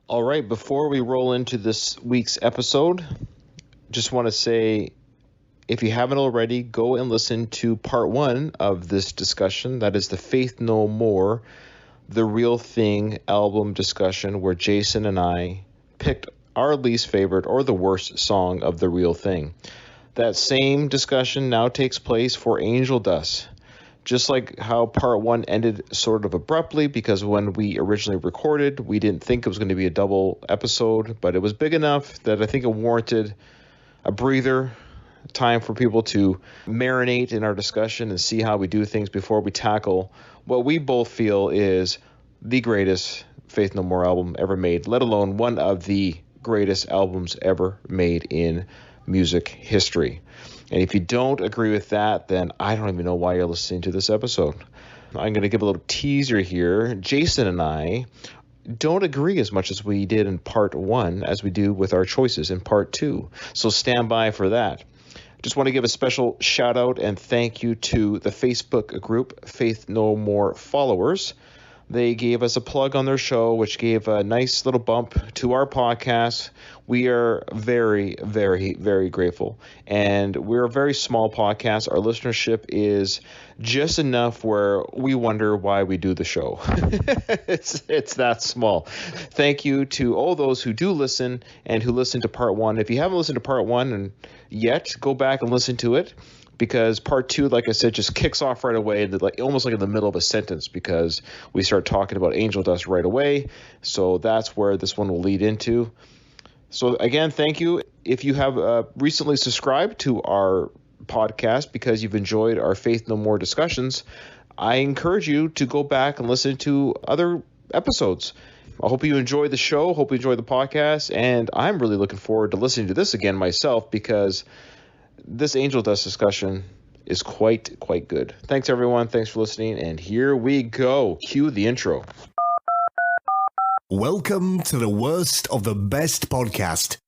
All right, before we roll into this week's episode, just want to say if you haven't already, go and listen to part one of this discussion. That is the Faith No More, The Real Thing album discussion, where Jason and I picked our least favorite or the worst song of The Real Thing. That same discussion now takes place for Angel Dust. Just like how part one ended sort of abruptly, because when we originally recorded, we didn't think it was going to be a double episode, but it was big enough that I think it warranted a breather, time for people to marinate in our discussion and see how we do things before we tackle what we both feel is the greatest Faith No More album ever made, let alone one of the greatest albums ever made in music history. And if you don't agree with that, then I don't even know why you're listening to this episode. I'm going to give a little teaser here. Jason and I don't agree as much as we did in part one as we do with our choices in part two. So stand by for that. Just want to give a special shout out and thank you to the Facebook group Faith No More Followers. They gave us a plug on their show, which gave a nice little bump to our podcast. We are very, very, very grateful. And we're a very small podcast. Our listenership is just enough where we wonder why we do the show. It's that small. Thank you to all those who do listen and who listen to part one. If you haven't listened to part one yet, go back and listen to it. Because part two, like I said, just kicks off right away, almost like in the middle of a sentence, because we start talking about Angel Dust right away. So that's where this one will lead into. So again, thank you. If you have recently subscribed to our podcast because you've enjoyed our Faith No More discussions, I encourage you to go back and listen to other episodes. I hope you enjoy the show. Hope you enjoy the podcast. And I'm really looking forward to listening to this again myself, because this Angel Dust discussion is quite good. Thanks, everyone. Thanks for listening. And here we go. Cue the intro. Welcome to the worst of the best podcast.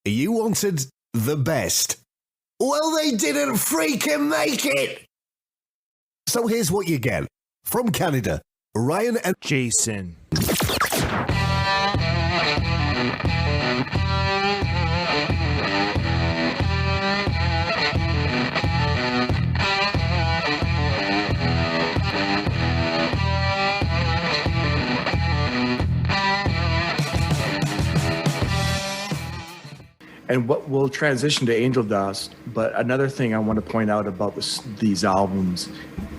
You wanted the best. Well, they didn't freaking make it. So here's what you get. From Canada, Ryan and Jason. And what will transition to Angel Dust. But another thing I want to point out about these albums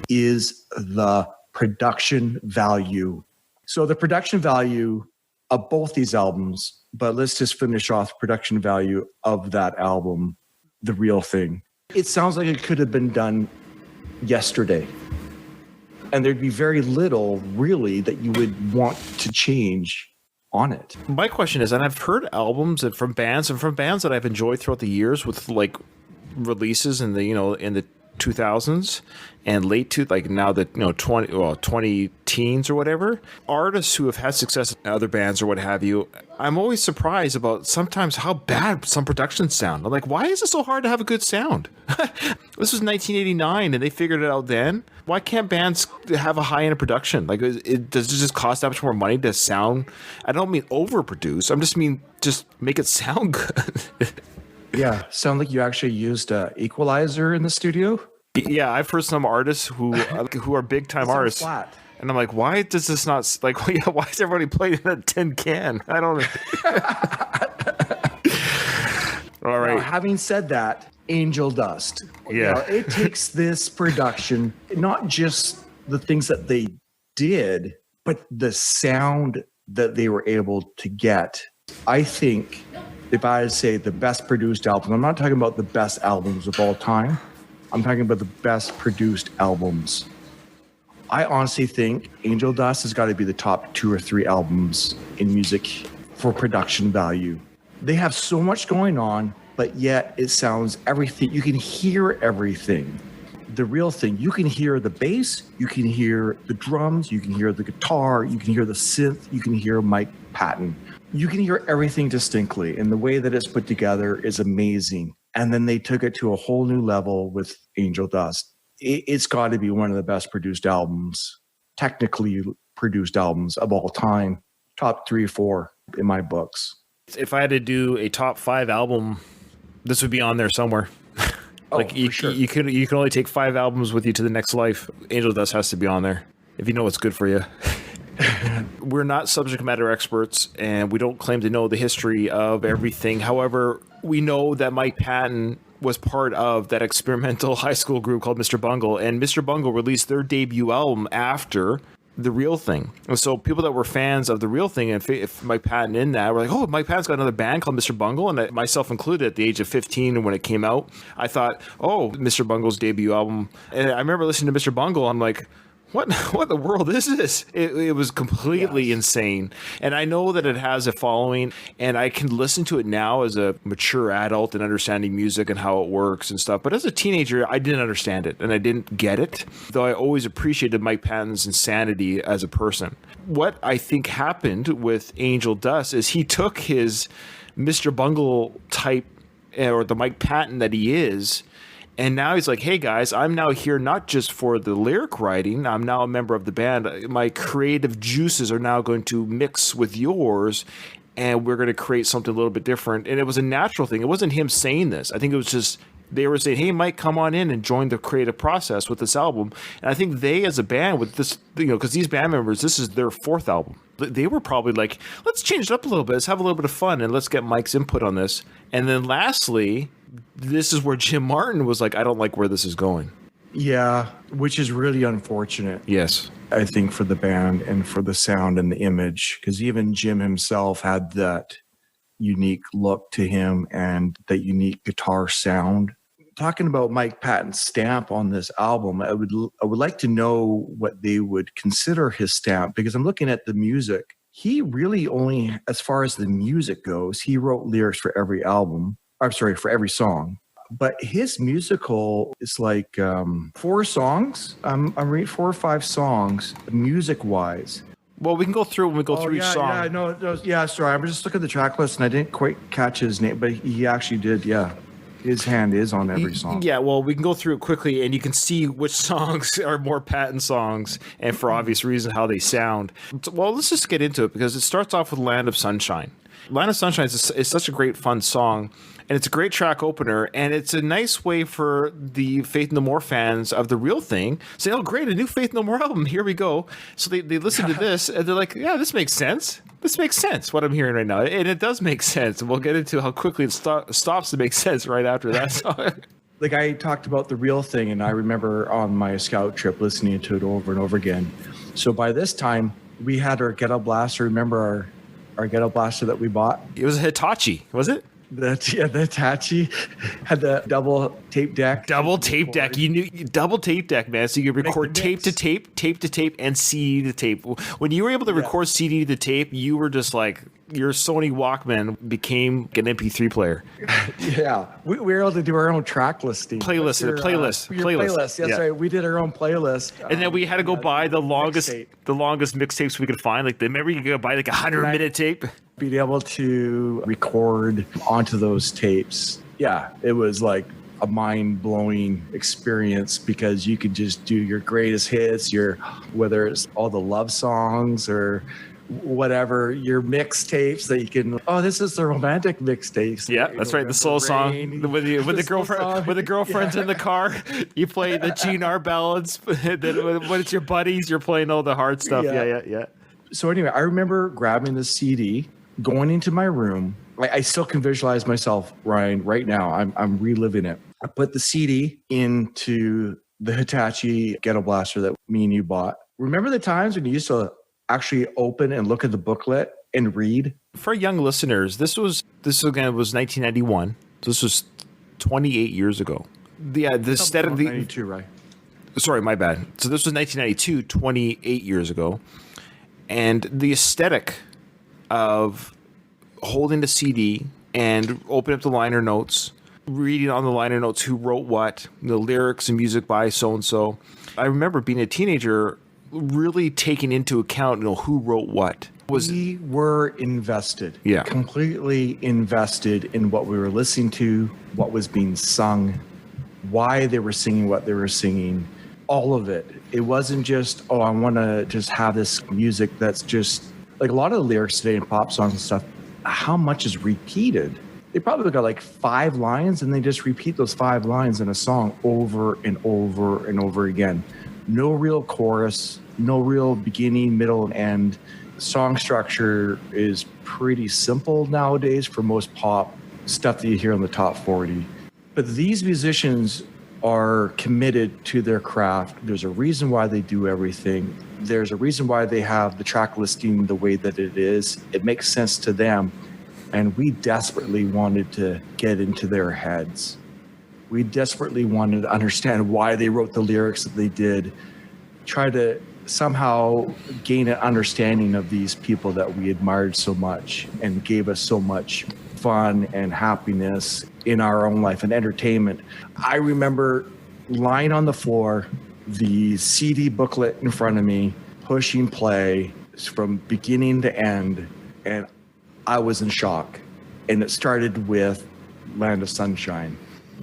is the production value. So the production value of both these albums, but let's just finish off production value of that album, The Real Thing. It sounds like it could have been done yesterday. And there'd be very little really that you would want to change on it. My question is, and I've heard albums from bands that I've enjoyed throughout the years with like releases in the 2000s and now the 20 teens or whatever, artists who have had success in other bands or what have you. I'm always surprised about sometimes how bad some productions sound. I'm like, why is it so hard to have a good sound? This was 1989 and they figured it out then. Why can't bands have a high-end production? Like, does it just cost that much more money to sound? I don't mean overproduce. Just make it sound good. Yeah, sound like you actually used an equalizer in the studio. Yeah, I've heard some artists who are big time artists, flat. And I'm like, why does this not why is everybody playing in a tin can? I don't know. All right. Now, having said that, Angel Dust. Yeah, it takes this production, not just the things that they did, but the sound that they were able to get. I think if I had to say the best produced album, I'm not talking about the best albums of all time. I'm talking about the best produced albums. I honestly think Angel Dust has got to be the top 2 or 3 albums in music for production value. They have so much going on, but yet it sounds everything. You can hear everything. The Real Thing, you can hear the bass, you can hear the drums, you can hear the guitar, you can hear the synth, you can hear Mike Patton. You can hear everything distinctly, and the way that it's put together is amazing. And then they took it to a whole new level with Angel Dust. It's got to be one of the best produced albums, technically produced albums of all time. Top 3 or 4 in my books. If I had to do a top 5 album, this would be on there somewhere. Like you can only take 5 albums with you to the next life. Angel Dust has to be on there if you know what's good for you. We're not subject matter experts, and we don't claim to know the history of everything. However, we know that Mike Patton was part of that experimental high school group called Mr. Bungle, and Mr. Bungle released their debut album after The Real Thing. And so people that were fans of The Real Thing, and if Mike Patton in that, were like, oh, Mike Patton's got another band called Mr. Bungle, and myself included at the age of 15 when it came out, I thought, oh, Mr. Bungle's debut album. And I remember listening to Mr. Bungle, I'm like, what the world is this? It was completely insane. And I know that it has a following, and I can listen to it now as a mature adult and understanding music and how it works and stuff. But as a teenager, I didn't understand it, and I didn't get it, though I always appreciated Mike Patton's insanity as a person. What I think happened with Angel Dust is he took his Mr. Bungle type, or the Mike Patton that he is, and now he's like, hey guys, I'm now here not just for the lyric writing. I'm now a member of the band. My creative juices are now going to mix with yours, and we're going to create something a little bit different. And it was a natural thing. It wasn't him saying this. I think it was just they were saying, hey, Mike, come on in and join the creative process with this album. And I think they, as a band, with this, because these band members, this is their 4th album. They were probably like, let's change it up a little bit. Let's have a little bit of fun, and let's get Mike's input on this. And then lastly, this is where Jim Martin was like, I don't like where this is going. Yeah, which is really unfortunate. Yes. I think for the band and for the sound and the image, because even Jim himself had that unique look to him and that unique guitar sound. Talking about Mike Patton's stamp on this album, I would like to know what they would consider his stamp, because I'm looking at the music. He really only, as far as the music goes, he wrote lyrics for every album. I'm sorry, for every song. But his musical is like 4 songs. I'm reading 4 or 5 songs, music-wise. Well, we can go through when we go through each song. Sorry. I'm just looking at the track list, and I didn't quite catch his name, but he actually did, yeah. His hand is on every song. Yeah, well, we can go through it quickly, and you can see which songs are more Patton songs, and for obvious reasons, how they sound. Well, let's just get into it, because it starts off with Land of Sunshine. Land of Sunshine is such a great, fun song, and it's a great track opener, and it's a nice way for the Faith No More fans of The Real Thing say, oh, great, a new Faith No More album, here we go. So they listen to this, and they're like, yeah, this makes sense. This makes sense, what I'm hearing right now. And it does make sense, and we'll get into how quickly it stops to make sense right after that song. Like I talked about The Real Thing, and I remember on my scout trip listening to it over and over again. So by this time, we had our Ghetto Blaster. Remember our Ghetto Blaster that we bought? It was a Hitachi, was it? The Hitachi had the double tape deck. Double tape deck. You knew double tape deck, man. So you could record tape to tape, and CD to tape. When you were able to record CD to tape, you were just like, your Sony Walkman became an MP3 player. Yeah, we were able to do our own track listing. Playlist. That's right. We did our own playlist, and then we had to go buy the longest mixtapes we could find. Like, remember you could buy like 100-minute tape. Being able to record onto those tapes, yeah, it was like a mind-blowing experience, because you could just do your greatest hits, whether it's all the love songs or whatever, your mixtapes that you can. Oh, this is the romantic mixtapes. Yeah, that's right. The slow song with the girlfriend's in the car. You play the GNR ballads. Then when it's your buddies, you're playing all the hard stuff. Yeah. So anyway, I remember grabbing the CD, going into my room. I still can visualize myself, Ryan, right now. I'm reliving it. I put the CD into the Hitachi Ghetto Blaster that me and you bought. Remember the times when you used to actually open and look at the booklet and read? For young listeners, this was 1991. This was 28 years ago. The aesthetic. 92, right? Sorry, my bad. So this was 1992, 28 years ago, and the aesthetic of holding the CD and opening up the liner notes, reading on the liner notes who wrote what, the lyrics and music by so and so. I remember being a teenager, really taking into account, who wrote what. We were invested, yeah, completely invested in what we were listening to, what was being sung, why they were singing what they were singing, all of it. It wasn't just, I want to just have this music that's just Like a lot of the lyrics today in pop songs and stuff, how much is repeated? They probably got like 5 lines and they just repeat those 5 lines in a song over and over and over again. No real chorus, no real beginning, middle, and end. Song structure is pretty simple nowadays for most pop stuff that you hear on the top 40. But these musicians are committed to their craft. There's a reason why they do everything. There's a reason why they have the track listing the way that it is. It makes sense to them. And we desperately wanted to get into their heads. We desperately wanted to understand why they wrote the lyrics that they did, try to somehow gain an understanding of these people that we admired so much and gave us so much fun and happiness in our own life and entertainment. I remember lying on the floor, the CD booklet in front of me, pushing play from beginning to end, and I was in shock. And it started with Land of Sunshine,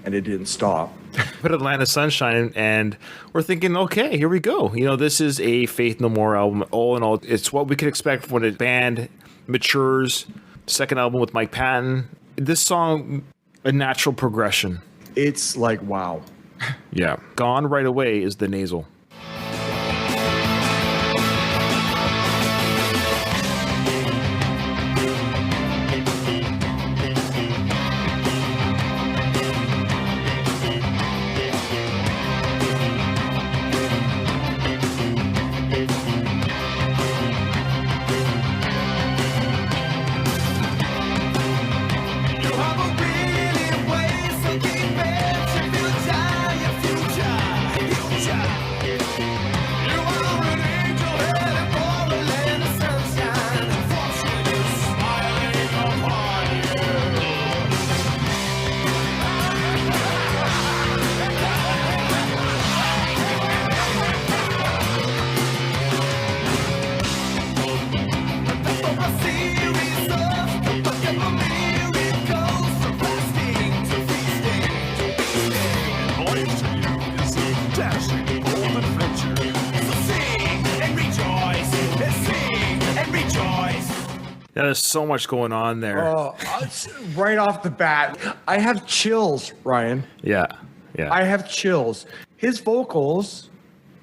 and it didn't stop. But Atlanta Sunshine, and we're thinking, okay, here we go. You know, this is a Faith No More album. All in all, it's what we could expect when a band matures. Second album with Mike Patton. This song, a natural progression. It's like, wow. Yeah. Gone Right Away is the nasal. There's so much going on there. Oh, right off the bat, I have chills, Ryan. Yeah. I have chills. His vocals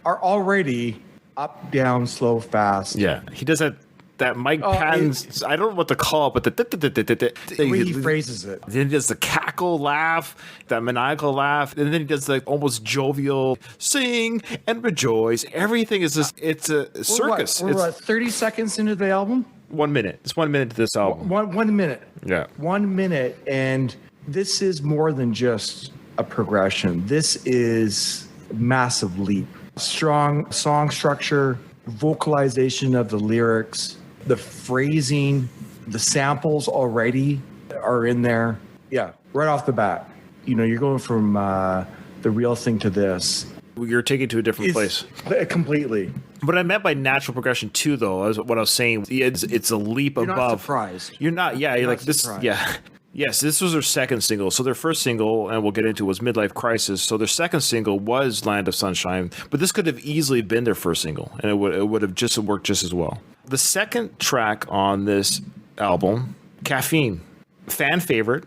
are already up, down, slow, fast. Yeah. He does that Mike Patton's, I don't know what to call it, but the way he phrases it. Then he does the cackle laugh, that maniacal laugh, and then he does the almost jovial sing and rejoice. Everything is just, it's a circus. We're what, 30 seconds into the album? 1 minute. It's 1 minute to this album. One minute. Yeah. 1 minute. And this is more than just a progression. This is a massive leap. Strong song structure, vocalization of the lyrics, the phrasing, the samples already are in there. Yeah, right off the bat. You know, you're going from the real thing to this. You're taking to a different place. Completely. What I meant by natural progression too, though, is what I was saying. It's a leap above. You're not surprised. You're not. Yeah, you're like this. Surprised. Yeah. Yes, this was their second single. So their first single, and we'll get into, was Midlife Crisis. So their second single was Land of Sunshine, but this could have easily been their first single, and it would have just worked just as well. The second track on this album, Caffeine, fan favorite,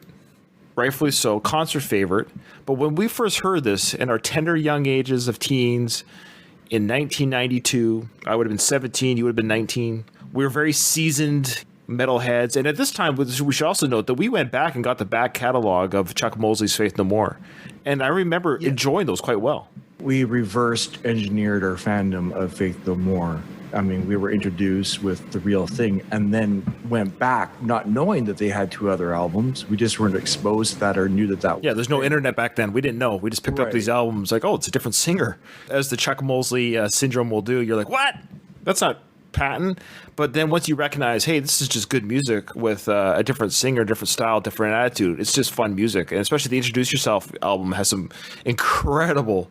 rightfully so, concert favorite. But when we first heard this in our tender young ages of teens in 1992, I would have been 17, you would have been 19. We were very seasoned metalheads, and at this time we should also note that we went back and got the back catalog of Chuck Mosley's Faith No More, and I remember enjoying those quite well. We reversed engineered our fandom of Faith No More. I mean, we were introduced with The Real Thing and then went back not knowing that they had 2 other albums. We just weren't exposed to that or knew that Yeah, there's no internet back then. We didn't know. We just picked up these albums like, oh, it's a different singer. As the Chuck Mosley syndrome will do, you're like, what? That's not Patton. But then once you recognize, hey, this is just good music with a different singer, different style, different attitude, it's just fun music. And especially the Introduce Yourself album has some incredible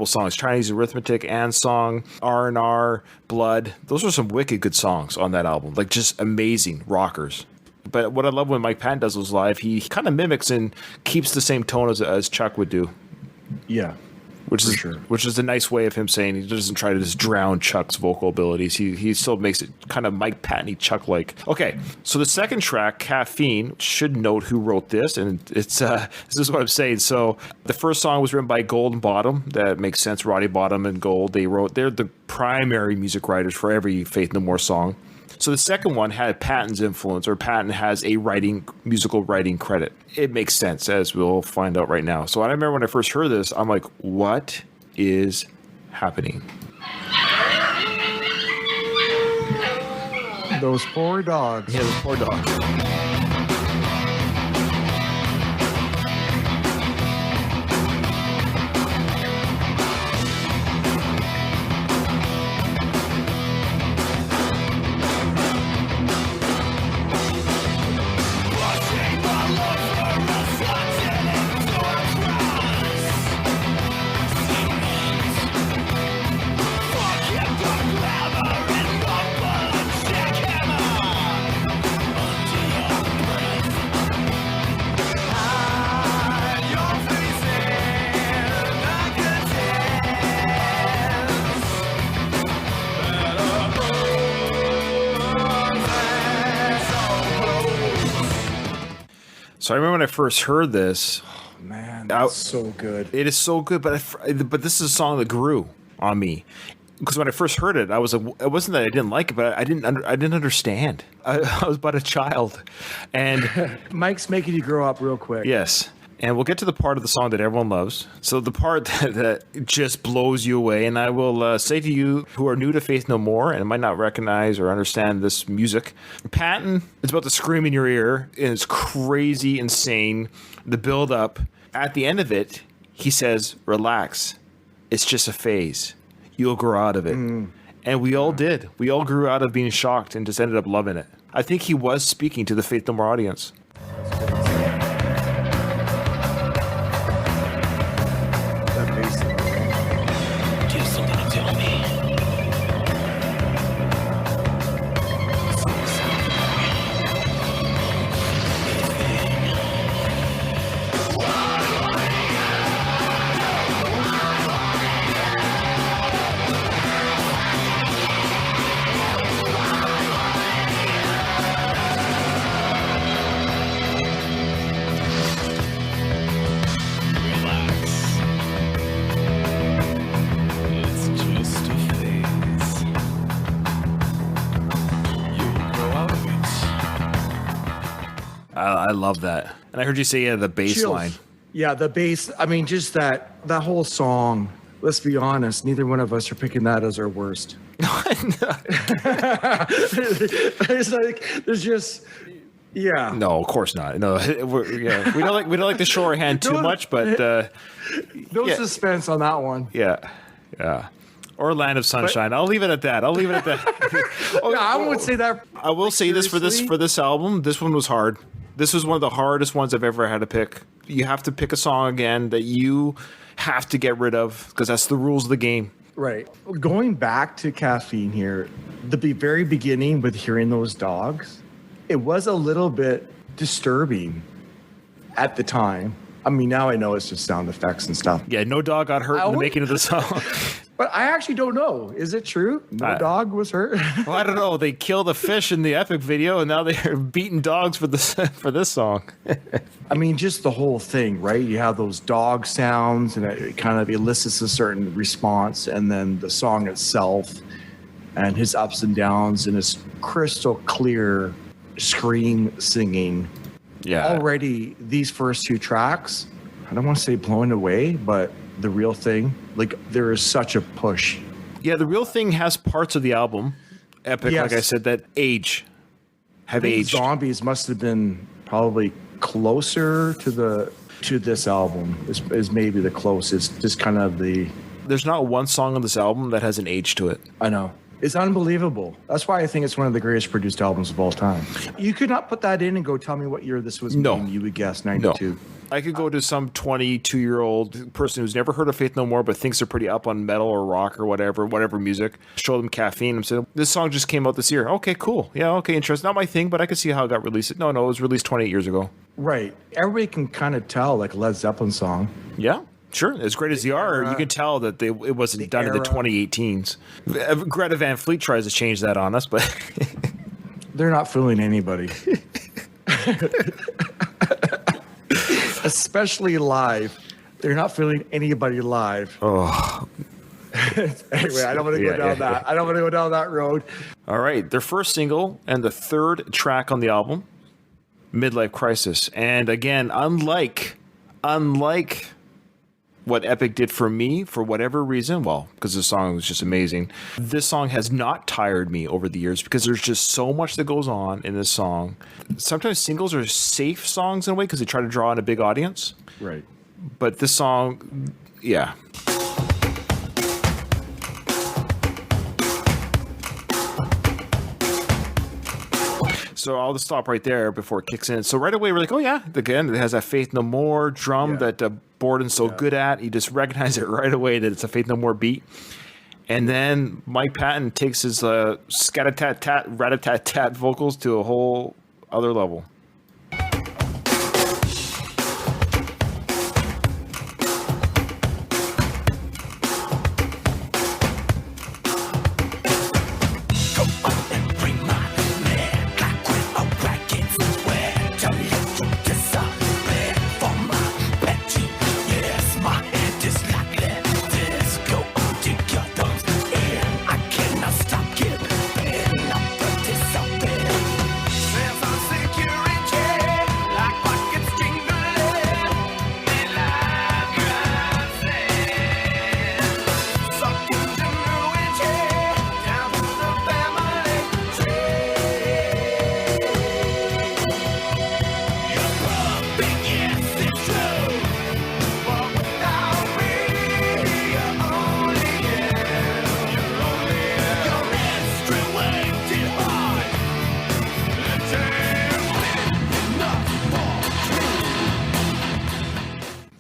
songs. Chinese Arithmetic, and Song, R&R, Blood. Those are some wicked good songs on that album. Like, just amazing rockers. But what I love when Mike Patton does those live, he kind of mimics and keeps the same tone as Chuck would do. Yeah. which is a nice way of him saying he doesn't try to just drown Chuck's vocal abilities. He still makes it kind of Mike Patton-y Chuck-like. Okay, so the second track, Caffeine, should note who wrote this, and it's this is what I'm saying. So the first song was written by Gold and Bottom. That makes sense. Roddy Bottum and Gold. They're the primary music writers for every Faith No More song. So the second one had Patton's influence, or Patton has a musical writing credit. It makes sense, as we'll find out right now. So I remember when I first heard this, I'm like, what is happening? Those poor dogs. Yeah, those poor dogs. So I remember when I first heard this. Oh, man, that's so good. It is so good, but this is a song that grew on me. Because when I first heard it, it wasn't that I didn't like it, but I didn't understand. I was but a child, and Mike's making you grow up real quick. Yes. And we'll get to the part of the song that everyone loves. So the part that just blows you away. And I will say to you who are new to Faith No More and might not recognize or understand this music, Patton is about to scream in your ear. And it's crazy, insane. The build up. At the end of it, he says, relax. It's just a phase. You'll grow out of it. And we all did. We all grew out of being shocked and just ended up loving it. I think he was speaking to the Faith No More audience. I love that. And I heard you say the bass line. Yeah, the bass. I mean, just that whole song. Let's be honest. Neither one of us are picking that as our worst. It's like there's just, yeah. No, of course not. No, we don't like the shorthand too much, but no suspense on that one. Yeah. Or Land of Sunshine. I'll leave it at that. I would say that. I will say this for this album. This one was hard. This was one of the hardest ones I've ever had to pick. You have to pick a song again that you have to get rid of because that's the rules of the game. Right. Going back to Caffeine here, the very beginning with hearing those dogs, it was a little bit disturbing at the time. I mean, now I know it's just sound effects and stuff. Yeah, no dog got hurt in the making of the song. But I actually don't know. Is it true? No dog was hurt? Well, I don't know. They killed a fish in the Epic video, and now they're beating dogs for this song. I mean, just the whole thing, right? You have those dog sounds, and it kind of elicits a certain response, and then the song itself, and his ups and downs, and his crystal clear scream singing. Yeah. Already, these first two tracks, I don't want to say blowing away, but the real thing, like there is such a push. Yeah, the real thing has parts of the album, Epic, yes. Like I said, that have aged. Zombies must have been probably closer to this album. Is maybe the closest. Just kind of the. There's not one song on this album that has an age to it. I know. It's unbelievable. That's why I think it's one of the greatest produced albums of all time. You could not put that in and go tell me what year this was made. You would guess 92. No. I could go to some 22-year-old person who's never heard of Faith No More but thinks they're pretty up on metal or rock or whatever music, show them Caffeine and say, this song just came out this year. Okay, cool. Yeah, okay, interesting. Not my thing, but I could see how it got released. No, it was released 28 years ago. Right. Everybody can kind of tell, like a Led Zeppelin song. Yeah. Sure, as great as they are, you can tell that it wasn't done in the 2018s. Greta Van Fleet tries to change that on us, but they're not fooling anybody. Especially live. They're not fooling anybody live. oh, Anyway, I don't want to go down that. I don't want to go down that road. all right. Their first single and the third track on the album, Midlife Crisis, and again, unlike what Epic did for me, for whatever reason, well, because the song was just amazing. This song has not tired me over the years because there's just so much that goes on in this song. Sometimes singles are safe songs in a way because they try to draw in a big audience. Right. But this song, yeah. So I'll just stop right there before it kicks in. So right away we're like, oh yeah, again, it has that Faith No More drum that Borden's so good at. You just recognize it right away that it's a Faith No More beat. And then Mike Patton takes his scat-a-tat-tat, rat-a-tat-tat vocals to a whole other level.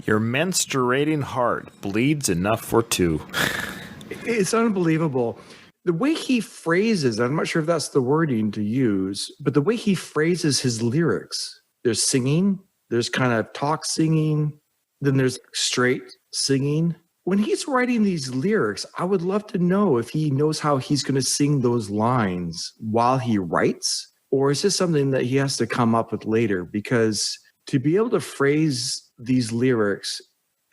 Your menstruating heart bleeds enough for two. It's unbelievable. The way he phrases, I'm not sure if that's the wording to use, but the way he phrases his lyrics, there's singing, there's kind of talk singing, then there's straight singing. When he's writing these lyrics, I would love to know if he knows how he's going to sing those lines while he writes, or is this something that he has to come up with later? Because to be able to phrase these lyrics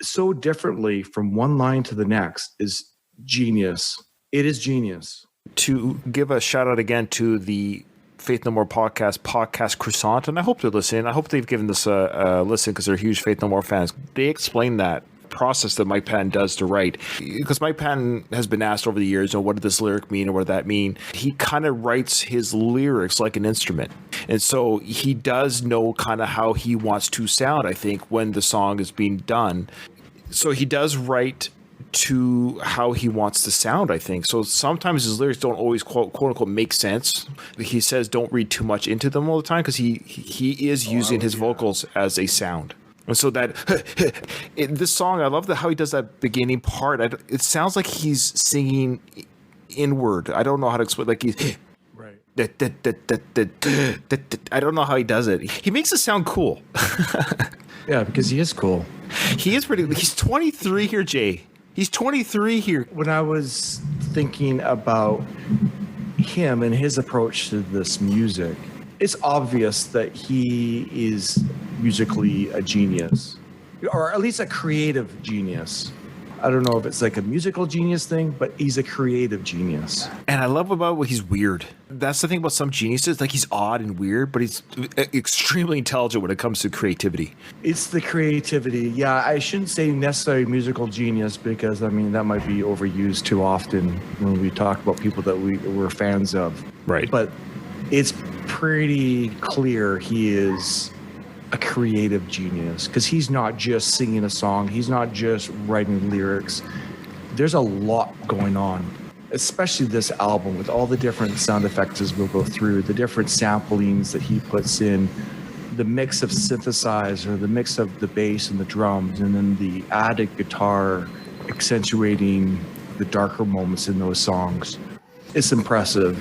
so differently from one line to the next is genius. It is genius. To give a shout out again to the Faith No More podcast Croissant, and I hope they're listening. I hope they've given this a listen because they're huge Faith No More fans. They explain that process that Mike Patton does to write, because Mike Patton has been asked over the years, what did this lyric mean or what did that mean? He kind of writes his lyrics like an instrument, and so he does know kind of how he wants to sound, I think, when the song is being done. So he does write to how he wants to sound, I think. So sometimes his lyrics don't always quote unquote make sense. He says don't read too much into them all the time because he is using his vocals as a sound. And so that this song, I love how he does that beginning part. It sounds like he's singing inward. I don't know how to explain. Like he's right. I don't know how he does it. He makes it sound cool. Yeah, because he is cool. He is pretty. He's 23 here, Jay. He's 23 here. When I was thinking about him and his approach to this music, it's obvious that he is musically a genius, or at least a creative genius. I don't know if it's like a musical genius thing, but he's a creative genius. And I love about he's weird. That's the thing about some geniuses. Like, he's odd and weird, but he's extremely intelligent when it comes to creativity. It's the creativity. Yeah, I shouldn't say necessarily musical genius because, I mean, that might be overused too often when we talk about people that we're fans of. Right. But it's pretty clear he is a creative genius because he's not just singing a song. He's not just writing lyrics. There's a lot going on, especially this album with all the different sound effects as we'll go through, the different samplings that he puts in, the mix of synthesizer, the mix of the bass and the drums, and then the added guitar accentuating the darker moments in those songs. It's impressive.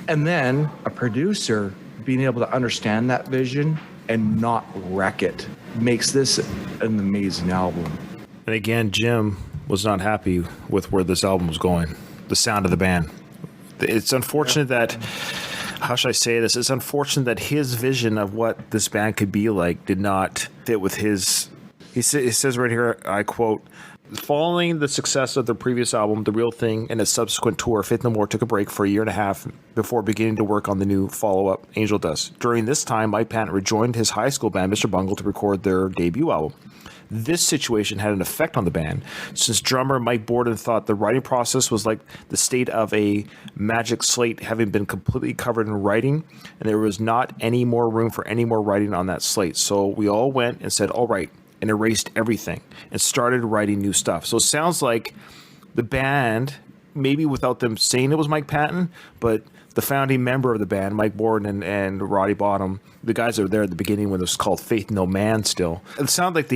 And then a producer being able to understand that vision and not wreck it makes this an amazing album. And again, Jim was not happy with where this album was going, the sound of the band. It's unfortunate that, how should I say this? It's unfortunate that his vision of what this band could be like did not fit with his. He says right here, I quote, following the success of the previous album, The Real Thing, and its subsequent tour, Faith No More took a break for a year and a half before beginning to work on the new follow-up, Angel Dust. During this time, Mike Patton rejoined his high school band, Mr. Bungle, to record their debut album. This situation had an effect on the band, since drummer Mike Borden thought the writing process was like the state of a magic slate having been completely covered in writing, and there was not any more room for any more writing on that slate. So we all went and said, all right, and erased everything and started writing new stuff. So it sounds like the band, maybe without them saying it was Mike Patton, but the founding member of the band, Mike Borden and Roddy Bottum, the guys that were there at the beginning when it was called Faith No Man still, it sounded like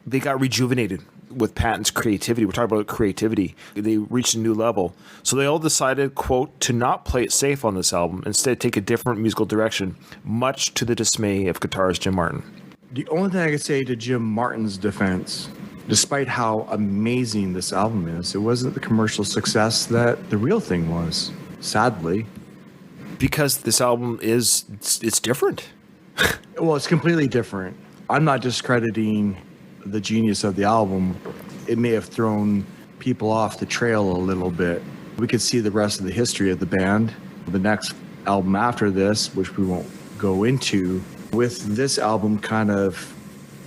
they got rejuvenated with Patton's creativity. We're talking about creativity. They reached a new level. So they all decided, quote, to not play it safe on this album, instead take a different musical direction, much to the dismay of guitarist Jim Martin. The only thing I could say to Jim Martin's defense, despite how amazing this album is, it wasn't the commercial success that The Real Thing was, sadly. Because this album it's different. Well, it's completely different. I'm not discrediting the genius of the album. It may have thrown people off the trail a little bit. We could see the rest of the history of the band. The next album after this, which we won't go into, with this album kind of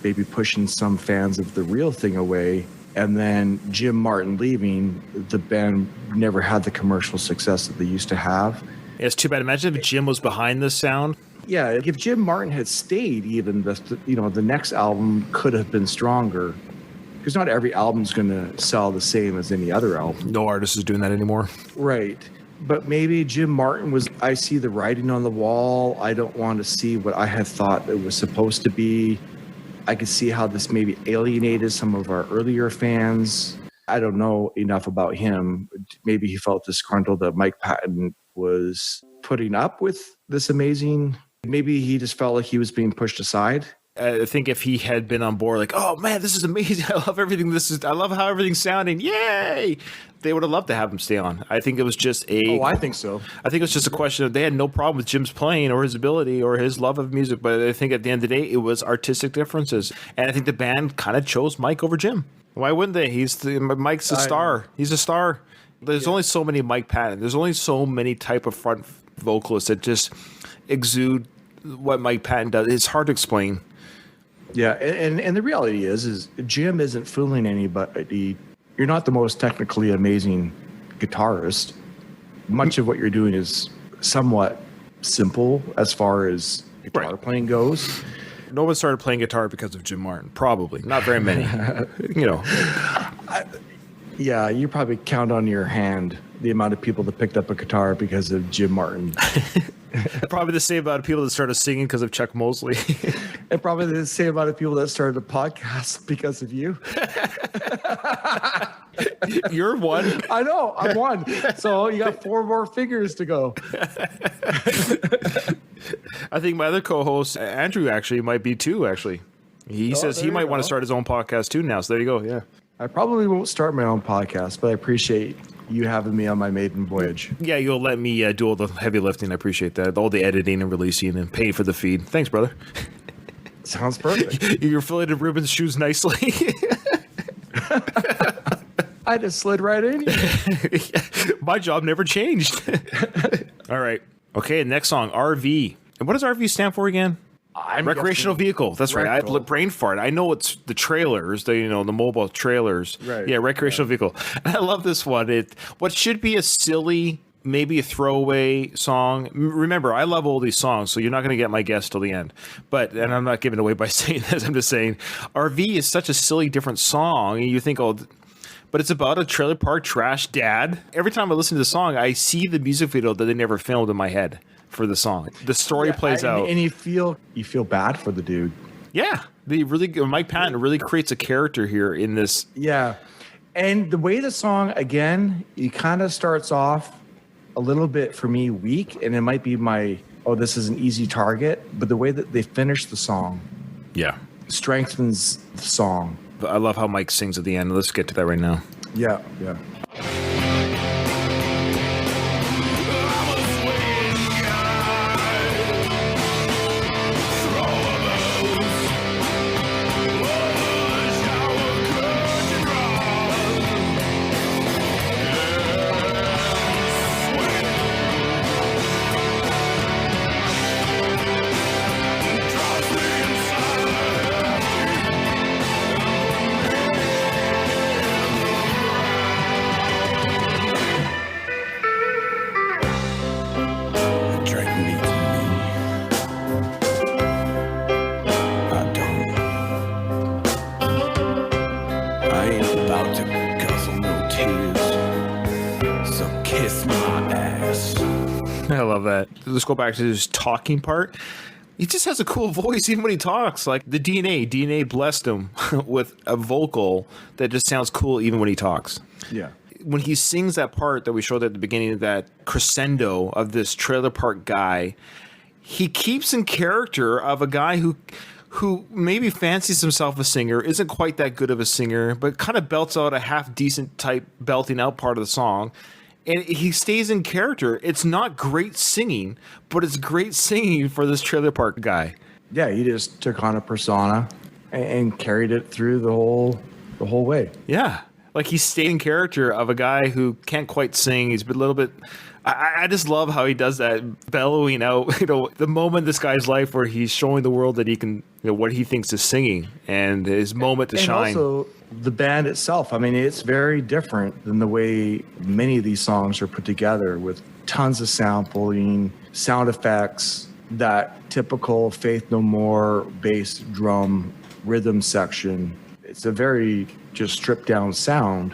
maybe pushing some fans of The Real Thing away, and then Jim Martin leaving, the band never had the commercial success that they used to have. Yeah, it's too bad. Imagine if Jim was behind this sound. Yeah, if Jim Martin had stayed, even the next album could have been stronger, because not every album's going to sell the same as any other album. No artist is doing that anymore. Right. But maybe Jim Martin was, I see the writing on the wall. I don't want to see what I had thought it was supposed to be. I could see how this maybe alienated some of our earlier fans. I don't know enough about him. Maybe he felt disgruntled that Mike Patton was putting up with this amazing. Maybe he just felt like he was being pushed aside. I think if he had been on board, like, oh man, this is amazing. I love everything. I love how everything's sounding. Yay! They would have loved to have him stay on. I think it was just I think so. I think it was just a question of they had no problem with Jim's playing or his ability or his love of music. But I think at the end of the day, it was artistic differences. And I think the band kind of chose Mike over Jim. Why wouldn't they? Mike's a star. He's a star. There's only so many Mike Patton. There's only so many type of front vocalists that just exude what Mike Patton does. It's hard to explain. Yeah, and the reality is Jim isn't fooling anybody. You're not the most technically amazing guitarist. Much of what you're doing is somewhat simple as far as guitar playing goes. No one started playing guitar because of Jim Martin. Probably. Not very many. Yeah, you probably count on your hand the amount of people that picked up a guitar because of Jim Martin. Probably the same amount of people that started singing because of Chuck Mosley. And probably the same amount of people that started a podcast because of you. You're one. I know, I'm one. So you got 4 more fingers to go. I think my other co-host, Andrew, actually might be too, actually. He says he might want to start his own podcast too now. So there you go, yeah. I probably won't start my own podcast, but I appreciate you having me on my maiden voyage. Yeah, you'll let me do all the heavy lifting. I appreciate that. All the editing and releasing and paying for the feed. Thanks, brother. Sounds perfect. You're affiliated Ruben's shoes nicely. I just slid right in. My job never changed. All right. Okay, next song, RV. And what does RV stand for again? Recreational vehicle. That's right. I have brain fart. I know it's the trailers, the mobile trailers. Right. Yeah, recreational vehicle. And I love this one. What should be a silly, maybe a throwaway song. Remember, I love all these songs, so you're not going to get my guess till the end. And I'm not giving it away by saying this. I'm just saying, RV is such a silly, different song. And you think, but it's about a trailer park trash dad. Every time I listen to the song, I see the music video that they never filmed in my head for the song. The story plays out, and you feel bad for the dude. Yeah, Mike Patton really creates a character here in this. Yeah, and the way the song again, it kind of starts off a little bit for me weak, and it might be this is an easy target, but the way that they finish the song, yeah, strengthens the song. I love how Mike sings at the end. Let's get to that right now. Yeah, yeah. I love that. Let's go back to his talking part. He just has a cool voice even when he talks. Like the DNA blessed him with a vocal that just sounds cool even when he talks. Yeah. When he sings that part that we showed at the beginning of that crescendo of this trailer park guy, he keeps in character of a guy who maybe fancies himself a singer, isn't quite that good of a singer, but kind of belts out a half decent type belting out part of the song. And he stays in character. It's not great singing, but it's great singing for this trailer park guy. Yeah, he just took on a persona and carried it through the whole way. Yeah. Like he stayed in character of a guy who can't quite sing. He's a little bit. I just love how he does that, bellowing out, the moment in this guy's life where he's showing the world that he can, what he thinks is singing and his moment to shine. Also, the band itself, I mean, it's very different than the way many of these songs are put together with tons of sampling, sound effects, that typical Faith No More bass drum rhythm section. It's a very just stripped down sound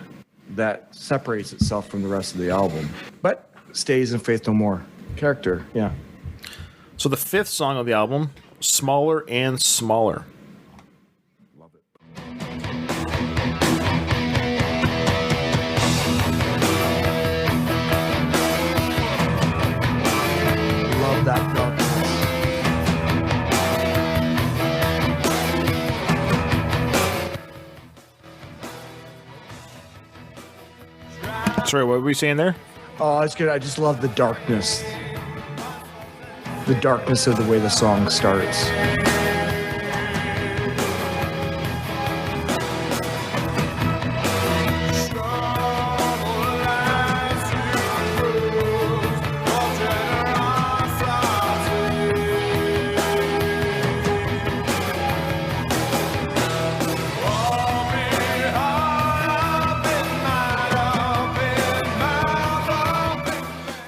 that separates itself from the rest of the album, but stays in Faith No More character. Yeah. So the fifth song of the album, Smaller and Smaller. Love it. Love that darkness. Sorry, what were we saying there? Oh, it's good. I just love the darkness. The darkness of the way the song starts.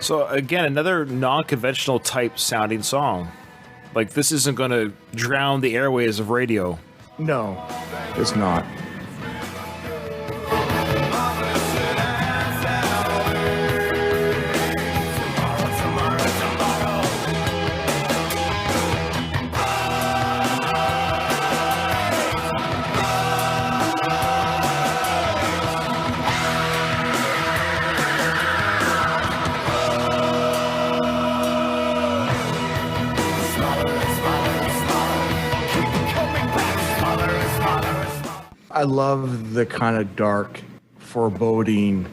So again, another non-conventional type sounding song. Like this isn't going to drown the airways of radio. No, it's not. I love the kind of dark foreboding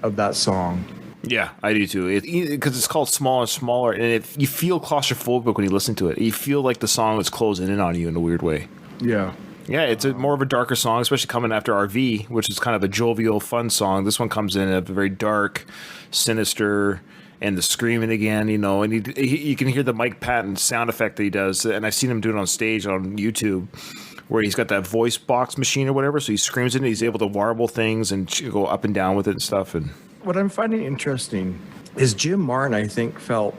of that song. Yeah, I do too. Because it's called Smaller and Smaller, and you feel claustrophobic when you listen to it. You feel like the song is closing in on you in a weird way. Yeah. Yeah, it's more of a darker song, especially coming after RV, which is kind of a jovial, fun song. This one comes in a very dark, sinister, and the screaming again, and you can hear the Mike Patton sound effect that he does. And I've seen him do it on stage on YouTube, where he's got that voice box machine or whatever, so he screams in it, he's able to warble things and go up and down with it and stuff. And what I'm finding interesting is Jim Martin, I think, felt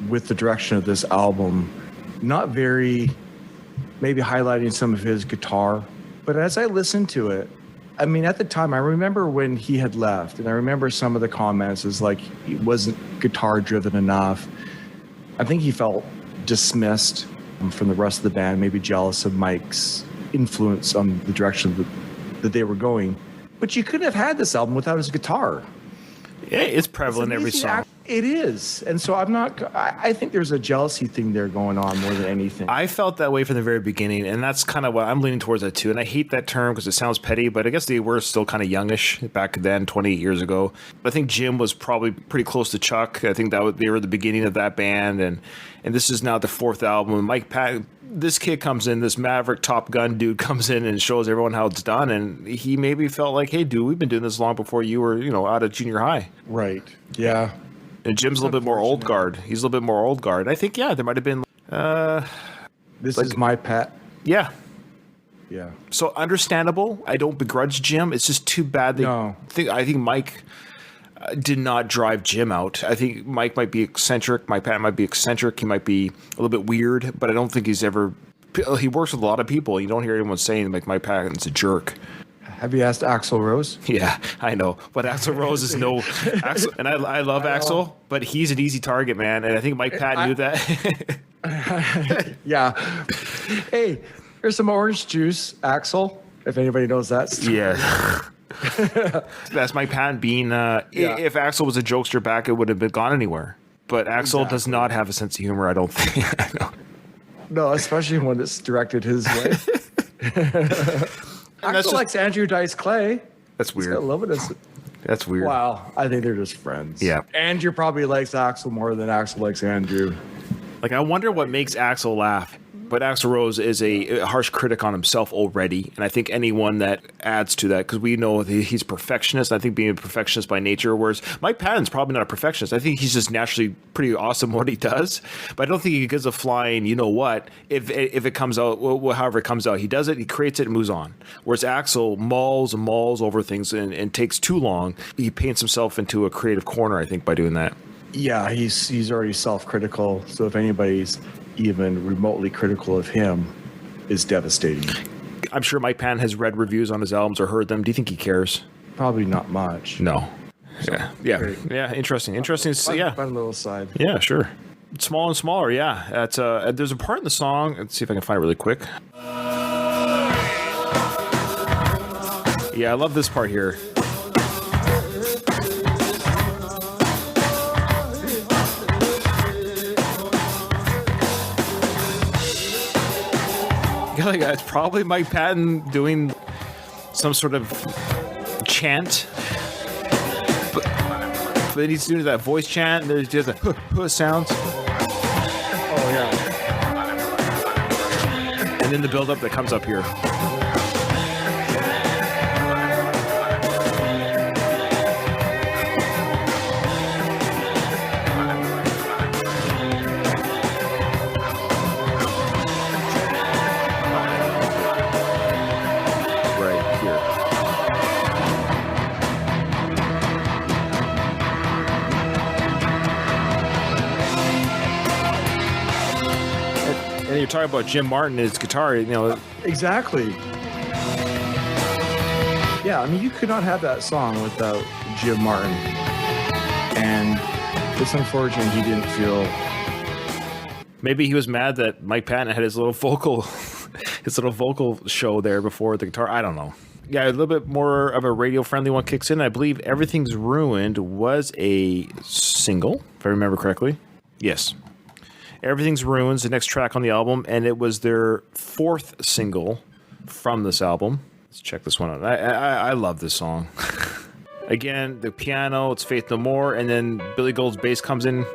with the direction of this album, not very, maybe highlighting some of his guitar, but as I listened to it, I mean, at the time, I remember when he had left, and I remember some of the comments as like he wasn't guitar driven enough. I think he felt dismissed from the rest of the band, maybe jealous of Mike's influence on the direction that they were going. But you couldn't have had this album without his guitar. yeah, it's prevalent in every song. It is. And so I think there's a jealousy thing there going on more than anything. I felt that way from the very beginning, and that's kind of what I'm leaning towards that too. And I hate that term because it sounds petty, but I guess they were still kind of youngish back then, 28 years ago. But I think Jim was probably pretty close to Chuck. I think they were the beginning of that band, and this is now the fourth album. Mike Patton, this kid comes in, this maverick Top Gun dude comes in and shows everyone how it's done, and he maybe felt like, hey, dude, we've been doing this long before you were, out of junior high. Right. Yeah. And Jim's a little bit more old guard. He's a little bit more old guard. I think, there might have been. This is my pet. Yeah. Yeah. So understandable. I don't begrudge Jim. It's just too bad. I think Mike did not drive Jim out. I think Mike might be eccentric. Mike Patton might be eccentric. He might be a little bit weird, but I don't think he's ever. He works with a lot of people. You don't hear anyone saying like Mike Patton's a jerk. Have you asked Axl Rose? Yeah, I know. But Axl Rose is no Axl, and I love Axl, but he's an easy target, man. And I think Mike Patton knew that. Yeah. Hey, here's some orange juice, Axl, if anybody knows that story. Yeah. That's Mike Patton being if Axl was a jokester back, it would have been gone anywhere. But Axl does not have a sense of humor, I don't think. I know. No, especially when it's directed his way. Axl likes Andrew Dice Clay. That's weird. He's got love it. That's weird. Wow, I think they're just friends. Yeah. Andrew probably likes Axl more than Axl likes Andrew. Like, I wonder what makes Axl laugh. But Axl Rose is a harsh critic on himself already, and I think anyone that adds to that, because we know he's a perfectionist. I think being a perfectionist by nature, whereas Mike Patton's probably not a perfectionist. I think he's just naturally pretty awesome what he does, but I don't think he gives a flying, you know what, if it comes out, however it comes out, he does it, he creates it, and moves on. Whereas Axl mauls over things and takes too long. He paints himself into a creative corner, I think, by doing that. Yeah, he's already self-critical, so if anybody's even remotely critical of him, is devastating. I'm sure Mike Patton has read reviews on his albums or heard them. Do you think he cares? Probably not much. No. So, yeah. Interesting. Fun little side. Yeah, sure. Small and smaller. Yeah. That's there's a part in the song. Let's see if I can find it really quick. Yeah, I love this part here. It's probably Mike Patton doing some sort of chant, but then he's doing that voice chant, and there's just a sounds. Oh yeah. And then the build-up that comes up here. You're talking about Jim Martin and his guitar, Exactly. Yeah, I mean, you could not have that song without Jim Martin. And it's unfortunate he didn't feel... Maybe he was mad that Mike Patton had his little vocal show there before the guitar. I don't know. Yeah, a little bit more of a radio-friendly one kicks in. I believe Everything's Ruined was a single, if I remember correctly. Yes. Everything's Ruined, the next track on the album, and it was their fourth single from this album. Let's check this one out. I love this song. Again, the piano, it's Faith No More, and then Billy Gold's bass comes in.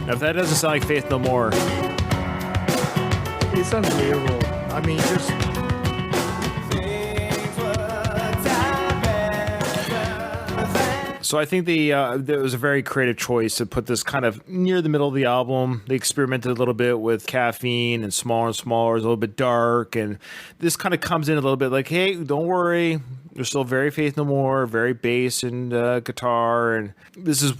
If that doesn't sound like Faith No More. It's unbelievable. I mean, just... So I think there was a very creative choice to put this kind of near the middle of the album. They experimented a little bit with caffeine and smaller, it's a little bit dark, and this kind of comes in a little bit like, hey, don't worry, there's still very Faith No More, very bass and guitar, and this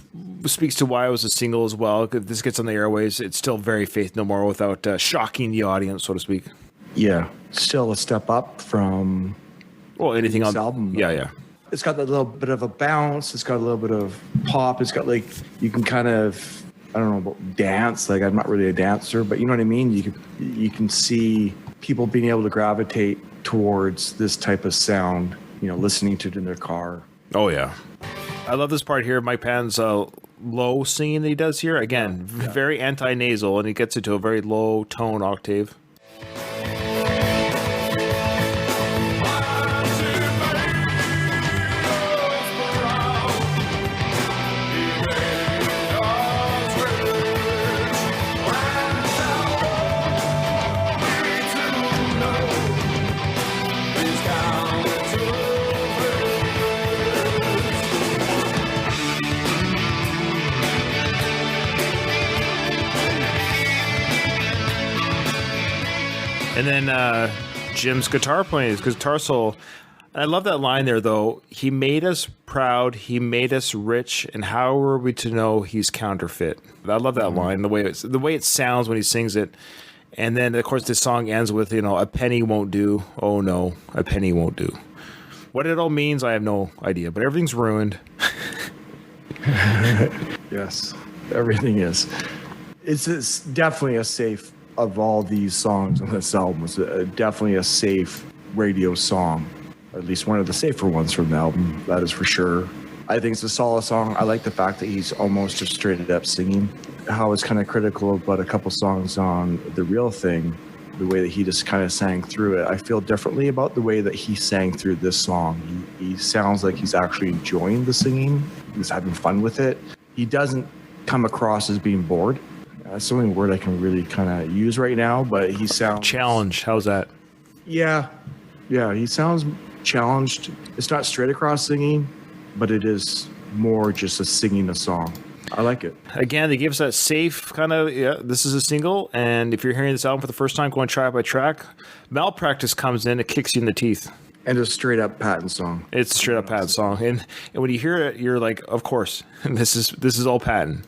speaks to why it was a single as well. If this gets on the airwaves, it's still very Faith No More without shocking the audience, so to speak. Yeah, still a step up from anything on this album. Yeah. It's got that little bit of a bounce. It's got a little bit of pop. It's got like, you can kind of, I don't know about dance. Like, I'm not really a dancer, but you know what I mean? You can see people being able to gravitate towards this type of sound, listening to it in their car. Oh, yeah. I love this part here. Mike Patton's low singing that he does here. Again, very anti-nasal, and he gets it to a very low tone octave. And then Jim's guitar playing, his guitar solo. And I love that line there, though. He made us proud, he made us rich, and how are we to know he's counterfeit? I love that line, the way it sounds when he sings it. And then, of course, this song ends with, a penny won't do. Oh, no, a penny won't do. What it all means, I have no idea, but everything's ruined. Yes, everything is. It's definitely a safe, of all these songs on this album, it's definitely a safe radio song. At least one of the safer ones from the album, that is for sure. I think it's a solid song. I like the fact that he's almost just straight up singing. How I was kind of critical about a couple songs on The Real Thing, the way that he just kind of sang through it. I feel differently about the way that he sang through this song. He sounds like he's actually enjoying the singing. He's having fun with it. He doesn't come across as being bored. That's the only word I can really kind of use right now, but he sounds... Challenge, how's that? Yeah, he sounds challenged. It's not straight across singing, but it is more just a singing a song. I like it. Again, they give us that safe kind of, this is a single, and if you're hearing this album for the first time, going track by track, Malpractice comes in, it kicks you in the teeth. And a straight up Patton song. It's a straight up Patton song. And when you hear it, you're like, of course, this is all Patton.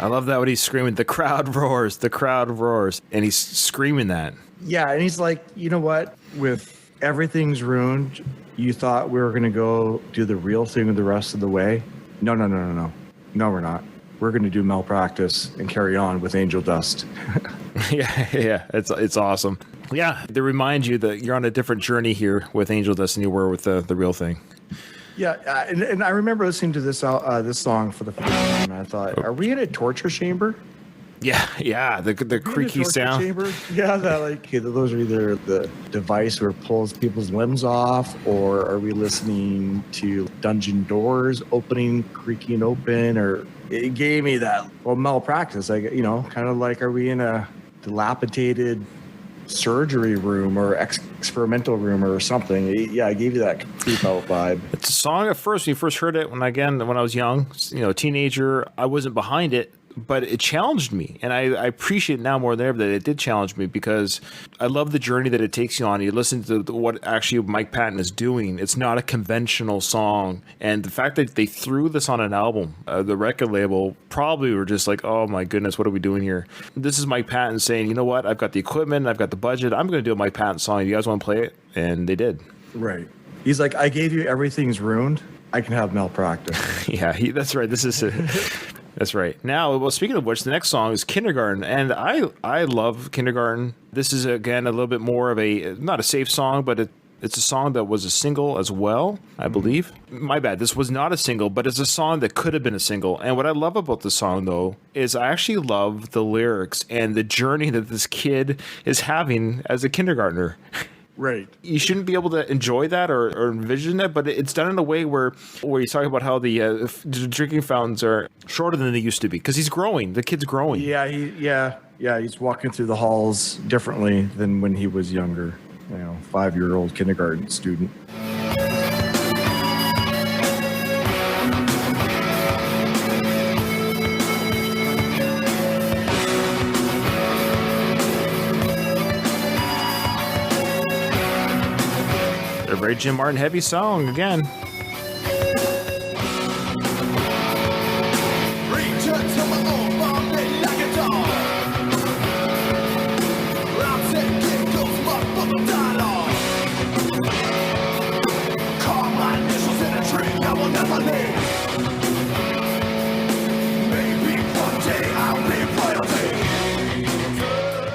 I love that when he's screaming, the crowd roars, and he's screaming that. Yeah, and he's like, you know what? With everything's ruined, you thought we were going to go do the real thing the rest of the way? No. No, we're not. We're going to do Malpractice and carry on with Angel Dust. Yeah, it's awesome. Yeah, they remind you that you're on a different journey here with Angel Dust than you were with the real thing. Yeah, and I remember listening to this song for the first time, and I thought, are we in a torture chamber? Yeah, the creaky sound. Chamber? Yeah, those are either the device where it pulls people's limbs off, or are we listening to dungeon doors opening, creaking open, or it gave me that, Malpractice, kind of like, are we in a dilapidated surgery room or experimental room or something? Yeah, I gave you that creep out vibe. It's a song at first, when you first heard it, when I was young, teenager, I wasn't behind it, but it challenged me. And I appreciate now more than ever that it did challenge me, because I love the journey that it takes you on. You listen to what actually Mike Patton is doing. It's not a conventional song. And the fact that they threw this on an album, the record label probably were just like, oh my goodness, what are we doing here? This is Mike Patton saying, you know what? I've got the equipment. I've got the budget. I'm going to do a Mike Patton song. You guys want to play it? And they did. Right. He's like, I gave you Everything's Ruined. I can have malpractice. Yeah, that's right. That's right. Now, well, speaking of which, the next song is Kindergarten, and I love Kindergarten. This is, again, a little bit more of not a safe song, but it's a song that was a single as well, I believe. My bad. This was not a single, but it's a song that could have been a single. And what I love about the song, though, is I actually love the lyrics and the journey that this kid is having as a kindergartner. Right. You shouldn't be able to enjoy that or envision it, but it's done in a way where he's talking about how the drinking fountains are shorter than they used to be because he's growing. The kid's growing. Yeah, he's walking through the halls differently than when he was younger. 5-year-old kindergarten student. A very Jim Martin heavy song again.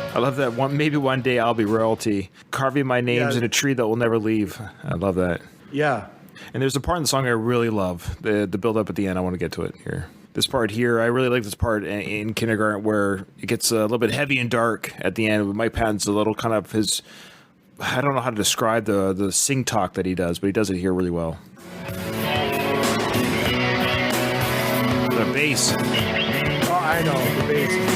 I love that one. Maybe one day I'll be royalty, carving my names in a tree that will never leave. I love that. Yeah. And there's a part in the song I really love. The build up at the end. I want to get to it here. This part here, I really like this part in Kindergarten where it gets a little bit heavy and dark at the end. Mike Patton's a little kind of his. I don't know how to describe the sing talk that he does, but he does it here really well. The bass. Oh, I know the bass.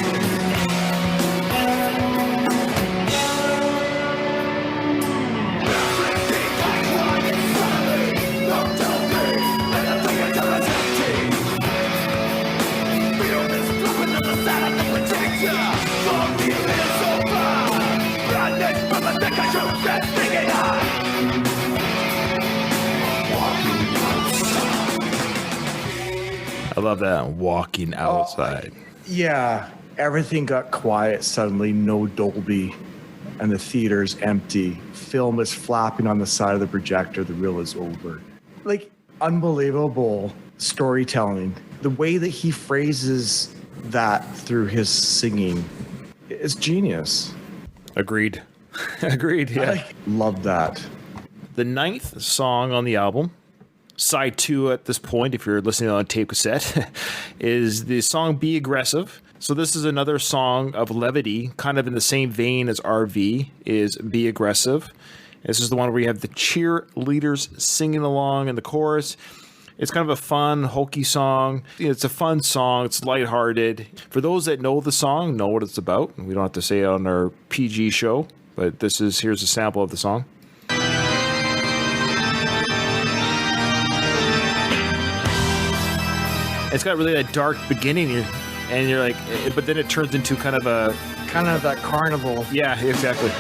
I love that, walking outside. Yeah, everything got quiet suddenly, no Dolby, and the theater's empty. Film is flapping on the side of the projector, the reel is over. Like, unbelievable storytelling. The way that he phrases that through his singing is genius. Agreed. Agreed, yeah. I love that. The 9th song on the album, side 2 at this point, if you're listening on tape cassette, is the song Be Aggressive. So this is another song of levity, kind of in the same vein as RV, is Be Aggressive. This is the one where you have the cheerleaders singing along in the chorus. It's kind of a fun, hokey song. It's a fun song. It's lighthearted. For those that know the song, know what it's about. We don't have to say it on our PG show, but here's a sample of the song. It's got really that dark beginning, and you're like, but then it turns into kind of that carnival. Yeah, exactly.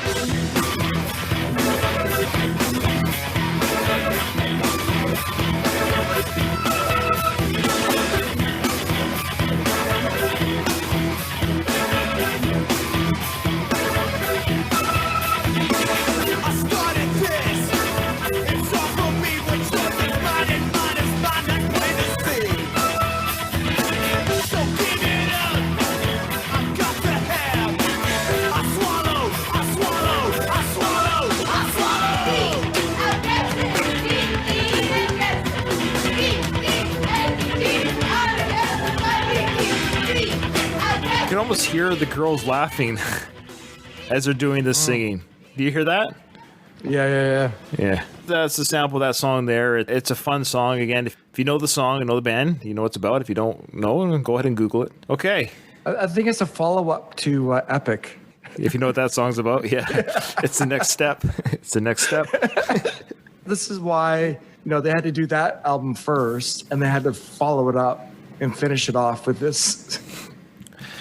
You can almost hear the girls laughing as they're doing this singing. Do you hear that? Yeah. That's the sample of that song there. It's a fun song. Again, if you know the song and know the band, you know what it's about. If you don't know, go ahead and Google it. Okay. I think it's a follow-up to Epic. If you know what that song's about, yeah. It's the next step. It's the next step. This is why, they had to do that album first, and they had to follow it up and finish it off with this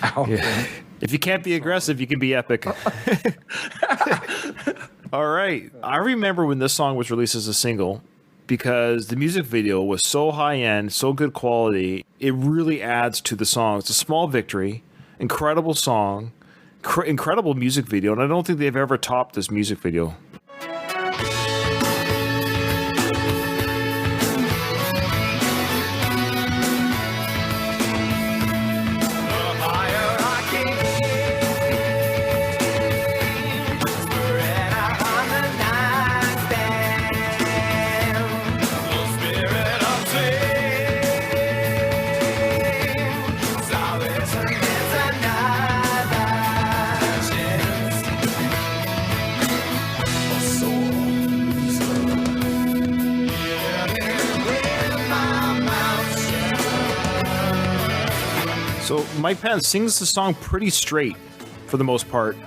album. Yeah. If you can't be aggressive, you can be epic. All right. I remember when this song was released as a single because the music video was so high-end, so good quality. It really adds to the song. It's a small victory, incredible song, incredible music video, and I don't think they've ever topped this music video. So Mike Patton sings the song pretty straight for the most part,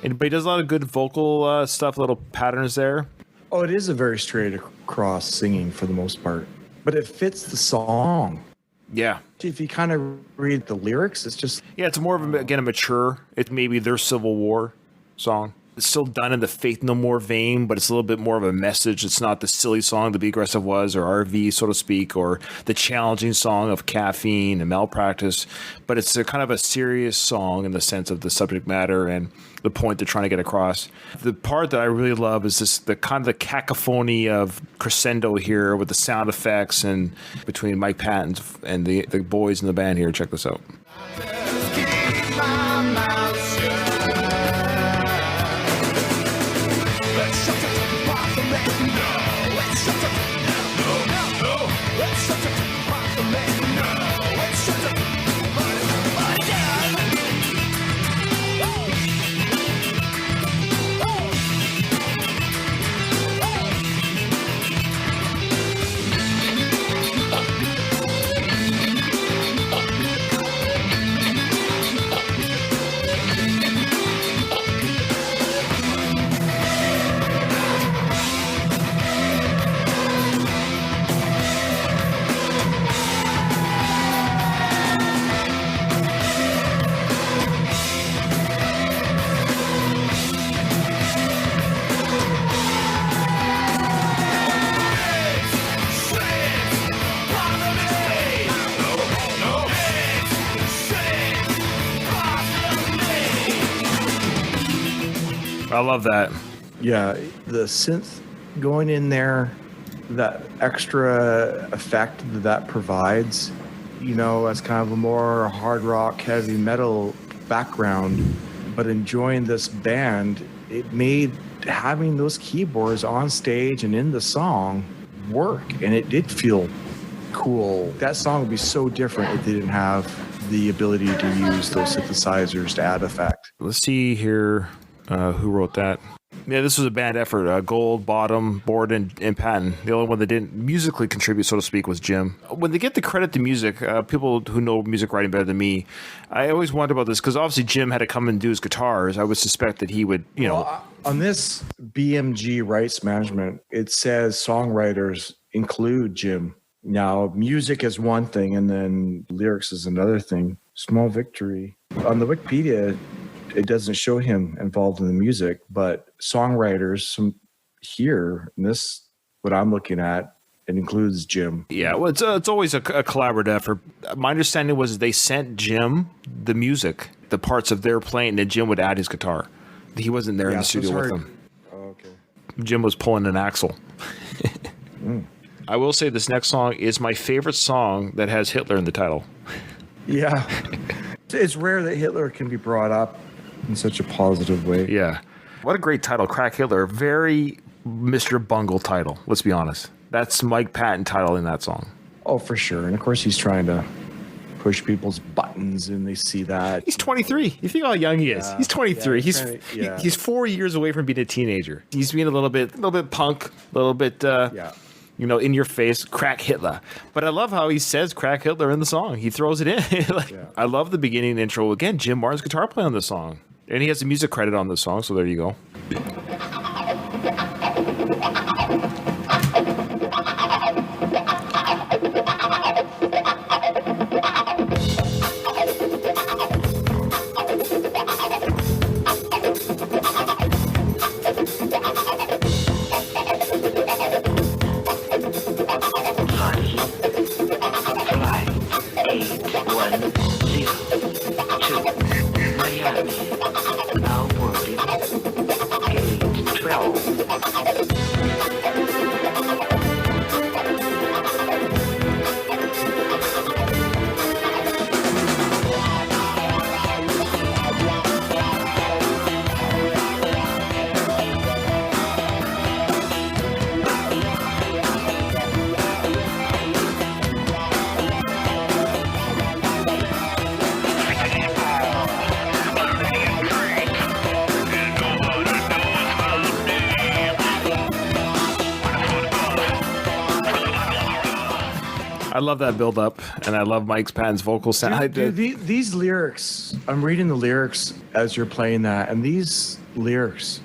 but he does a lot of good vocal stuff, little patterns there. Oh, it is a very straight across singing for the most part, but it fits the song. Yeah. If you kind of read the lyrics, it's just... Yeah, it's more of, a mature, it's maybe their Civil War song. It's still done in the Faith No More vein, but it's a little bit more of a message. It's not the silly song the Be Aggressive was, or RV, so to speak, or the challenging song of Caffeine and Malpractice, but it's a kind of a serious song in the sense of the subject matter and the point they're trying to get across. The part that I really love is the kind of the cacophony of crescendo here with the sound effects and between Mike Patton and the boys in the band here. Check this out. I love that. Yeah, the synth going in there, that extra effect that provides, as kind of a more hard rock, heavy metal background, but enjoying this band, it made having those keyboards on stage and in the song work, and it did feel cool. That song would be so different if they didn't have the ability to use those synthesizers to add effect. Let's see here. Who wrote that? Yeah, this was a band effort. Gold, Bottom, Borden, and Patton. The only one that didn't musically contribute, so to speak, was Jim. When they get the credit to music, people who know music writing better than me, I always wonder about this because obviously Jim had to come and do his guitars. I would suspect that he would, On this BMG rights management, it says songwriters include Jim. Now, music is one thing, and then lyrics is another thing. Small victory. On the Wikipedia, it doesn't show him involved in the music, but songwriters here, in this, what I'm looking at, it includes Jim. Yeah, well, it's always a collaborative effort. My understanding was they sent Jim the music, the parts of their playing, and then Jim would add his guitar. He wasn't there in the studio with them. Oh, okay. Jim was pulling an axle. I will say this next song is my favorite song that has Hitler in the title. Yeah. It's rare that Hitler can be brought up in such a positive way. Yeah. What a great title, Crack Hitler. Very Mr. Bungle title, let's be honest. That's Mike Patton title in that song. Oh, for sure. And of course he's trying to push people's buttons and they see that. He's 23. You think how young he is. Yeah. He's 23. Yeah, He's 4 years away from being a teenager. He's being a little bit punk, a little bit in your face, Crack Hitler. But I love how he says Crack Hitler in the song. He throws it in. I love the beginning intro. Again, Jim Martin's guitar play on the song. And he has the music credit on the song, so there you go. I love that build up, and I love Mike Patton's vocal sound. These lyrics, I'm reading the lyrics as you're playing that, and these lyrics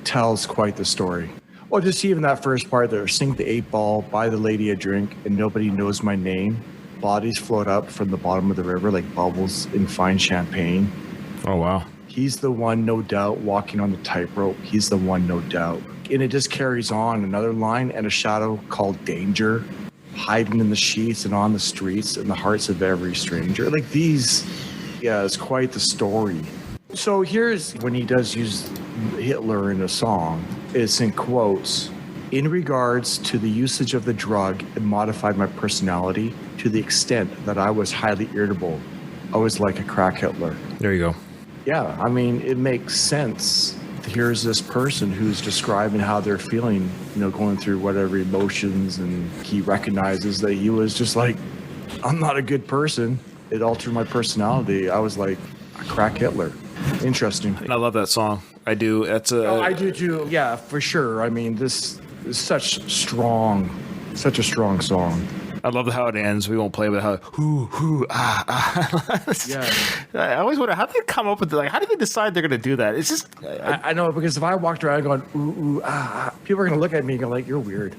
tells quite the story. Well, just even that first part there, sing the 8-ball, buy the lady a drink, and nobody knows my name. Bodies float up from the bottom of the river like bubbles in fine champagne. Oh, wow. He's the one, no doubt, walking on the tightrope. He's the one, no doubt. And it just carries on. Another line, and a shadow called danger, hiding in the sheets and on the streets in the hearts of every stranger. Like these, yeah, it's quite the story. So here's when he does use Hitler in a song. It's in quotes. In regards to the usage of the drug, it modified my personality to the extent that I was highly irritable. I was like a crack Hitler. There you go. Yeah, I mean, it makes sense. Here's this person who's describing how they're feeling, you know, going through whatever emotions, and he recognizes that he was just like, I'm not a good person. It altered my personality. I was like a crack Hitler. Interesting. And I love that song. I do. That's a. I do too. Yeah, for sure. I mean, this is such a strong song. I love how it ends. We won't play with how Yeah. I always wonder how they come up with how do they decide they're going to do that? It's just I know, because if I walked around going ooh, people are going to look at me and go like, you're weird.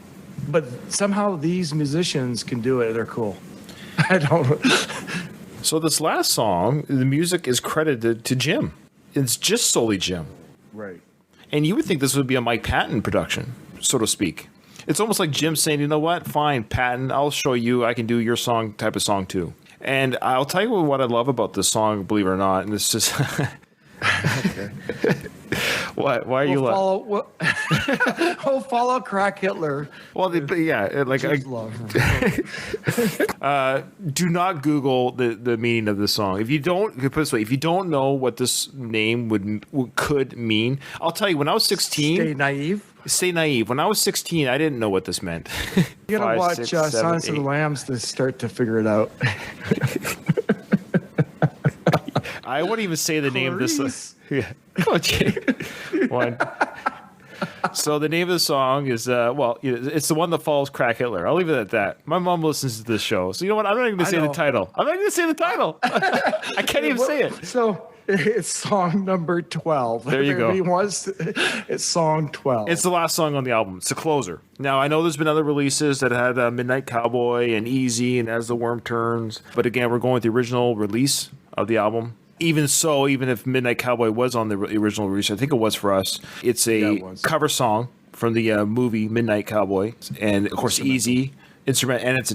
But somehow these musicians can do it. They're cool. I don't. So this last song, the music is credited to Jim. It's just solely Jim. Right. And you would think this would be a Mike Patton production, so to speak. It's almost like Jim saying, you know what, fine, Patton, I'll show you, I can do your song type of song too. And I'll tell you what I love about this song, believe it or not, and it's just... Okay. Why are you laughing? Follow crack Hitler. Well, yeah, like do not Google the meaning of the song. If you don't, put it this way, if you don't know what this name could mean, I'll tell you. When I was 16, Stay naive. When I was 16, I didn't know what this meant. You gotta watch Silence of the Lambs to start to figure it out. I wouldn't even say the name of this. Yeah, come on, Jake. One. So the name of the song is it's the one that follows Crack Hitler. I'll leave it at that. My mom listens to this show, so you know what? I'm not even going to say the title. I can't even say it. So it's song number 12. There you go. It's song 12. It's the last song on the album. It's a closer. Now I know there's been other releases that had Midnight Cowboy and Easy and As the Worm Turns, but again, we're going with the original release of the album. Even so, even if Midnight Cowboy was on the original release, I think it was for us. It's a cover song from the movie Midnight Cowboy, and of course, Easy instrument, and it's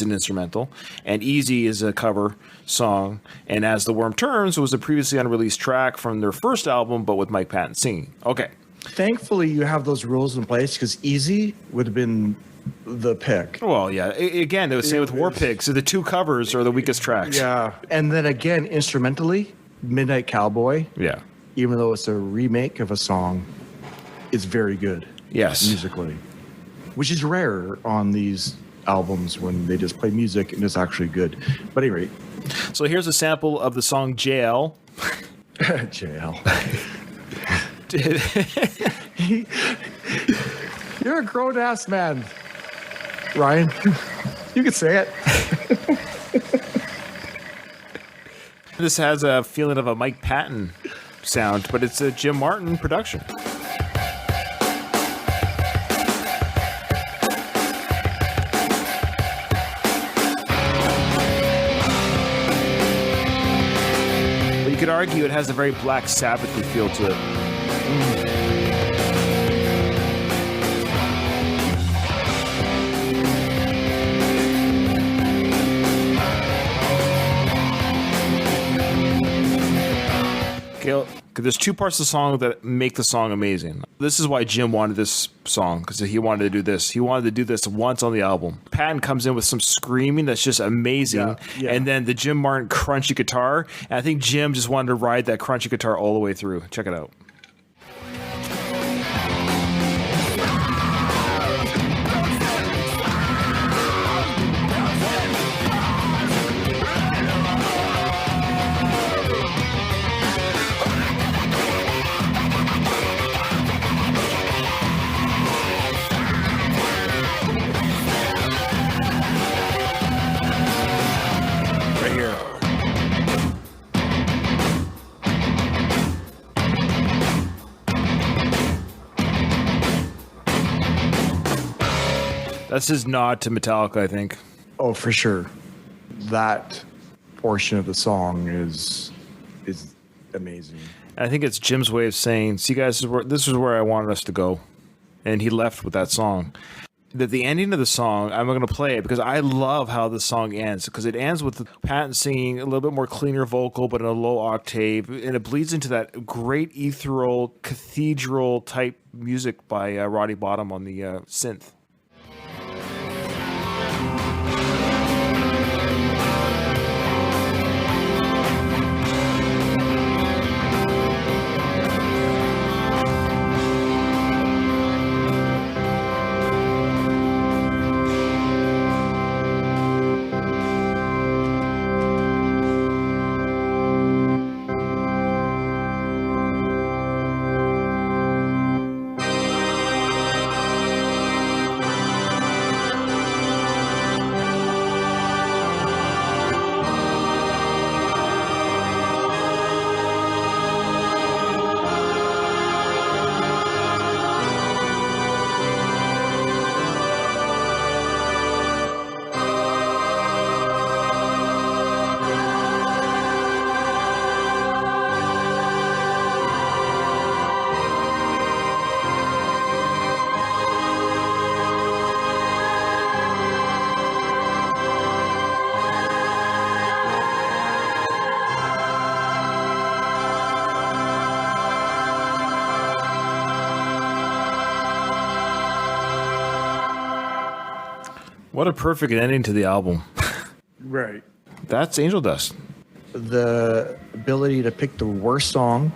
an instrumental. And Easy is a cover song, and As the Worm Turns was a previously unreleased track from their first album, but with Mike Patton singing. Okay. Thankfully, you have those rules in place, because Easy would have been the pick. Well, yeah. Again, they would say with War Pigs, so the two covers are the weakest tracks. Yeah. And then again, instrumentally, Midnight Cowboy, Yeah. even though it's a remake of a song, is very good. Yes. Musically. Which is rare on these albums when they just play music and it's actually good. But anyway. So here's a sample of the song JL. JL. You're a grown-ass man, Ryan. You can say it. This has a feeling of a Mike Patton sound, but it's a Jim Martin production. But you could argue it has a very Black Sabbath-y feel to it. There's two parts of the song that make the song amazing. This is why Jim wanted this song, because he wanted to do this. He wanted to do this once on the album. Patton comes in with some screaming that's just amazing, and then the Jim Martin crunchy guitar. And I think Jim just wanted to ride that crunchy guitar all the way through. Check it out. That's his nod to Metallica, I think. Oh, for sure. That portion of the song is amazing. I think it's Jim's way of saying, "See, guys, this is where I wanted us to go," and he left with that song. The ending of the song, I'm going to play it because I love how the song ends, because it ends with Patton singing a little bit more cleaner vocal, but in a low octave, and it bleeds into that great ethereal cathedral type music by Roddy Bottum on the synth. What a perfect ending to the album. Right. That's Angel Dust. The ability to pick the worst song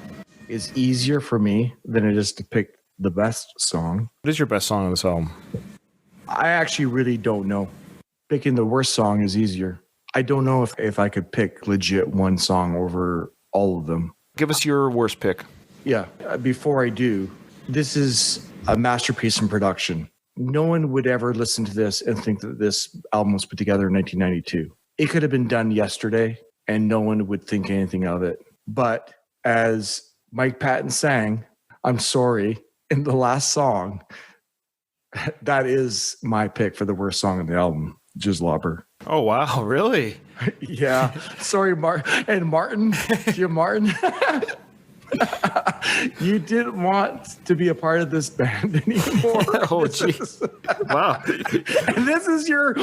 is easier for me than it is to pick the best song. What is your best song on this album? I actually really don't know. Picking the worst song is easier. I don't know if I could pick legit one song over all of them. Give us your worst pick. Yeah. Before I do, this is a masterpiece in production. No one would ever listen to this and think that this album was put together in 1992. It could have been done yesterday and no one would think anything of it. But as Mike Patton sang, I'm sorry, in the last song, that is my pick for the worst song on the album, Jizzlobber. Oh, wow. Really? Yeah. Sorry, Martin. And Martin, Jim Martin. You didn't want to be a part of this band anymore. Oh, jeez. Wow. And this is your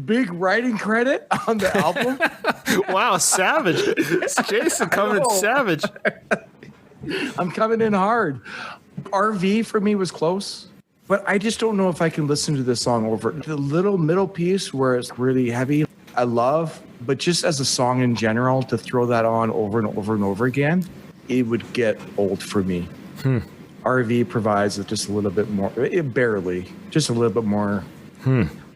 big writing credit on the album? Wow, savage. It's Jason coming in savage. I'm coming in hard. RV for me was close, but I just don't know if I can listen to this song over. The little middle piece where it's really heavy, I love, but just as a song in general, to throw that on over and over and over again, it would get old for me. RV provides just a little bit more, just a little bit more.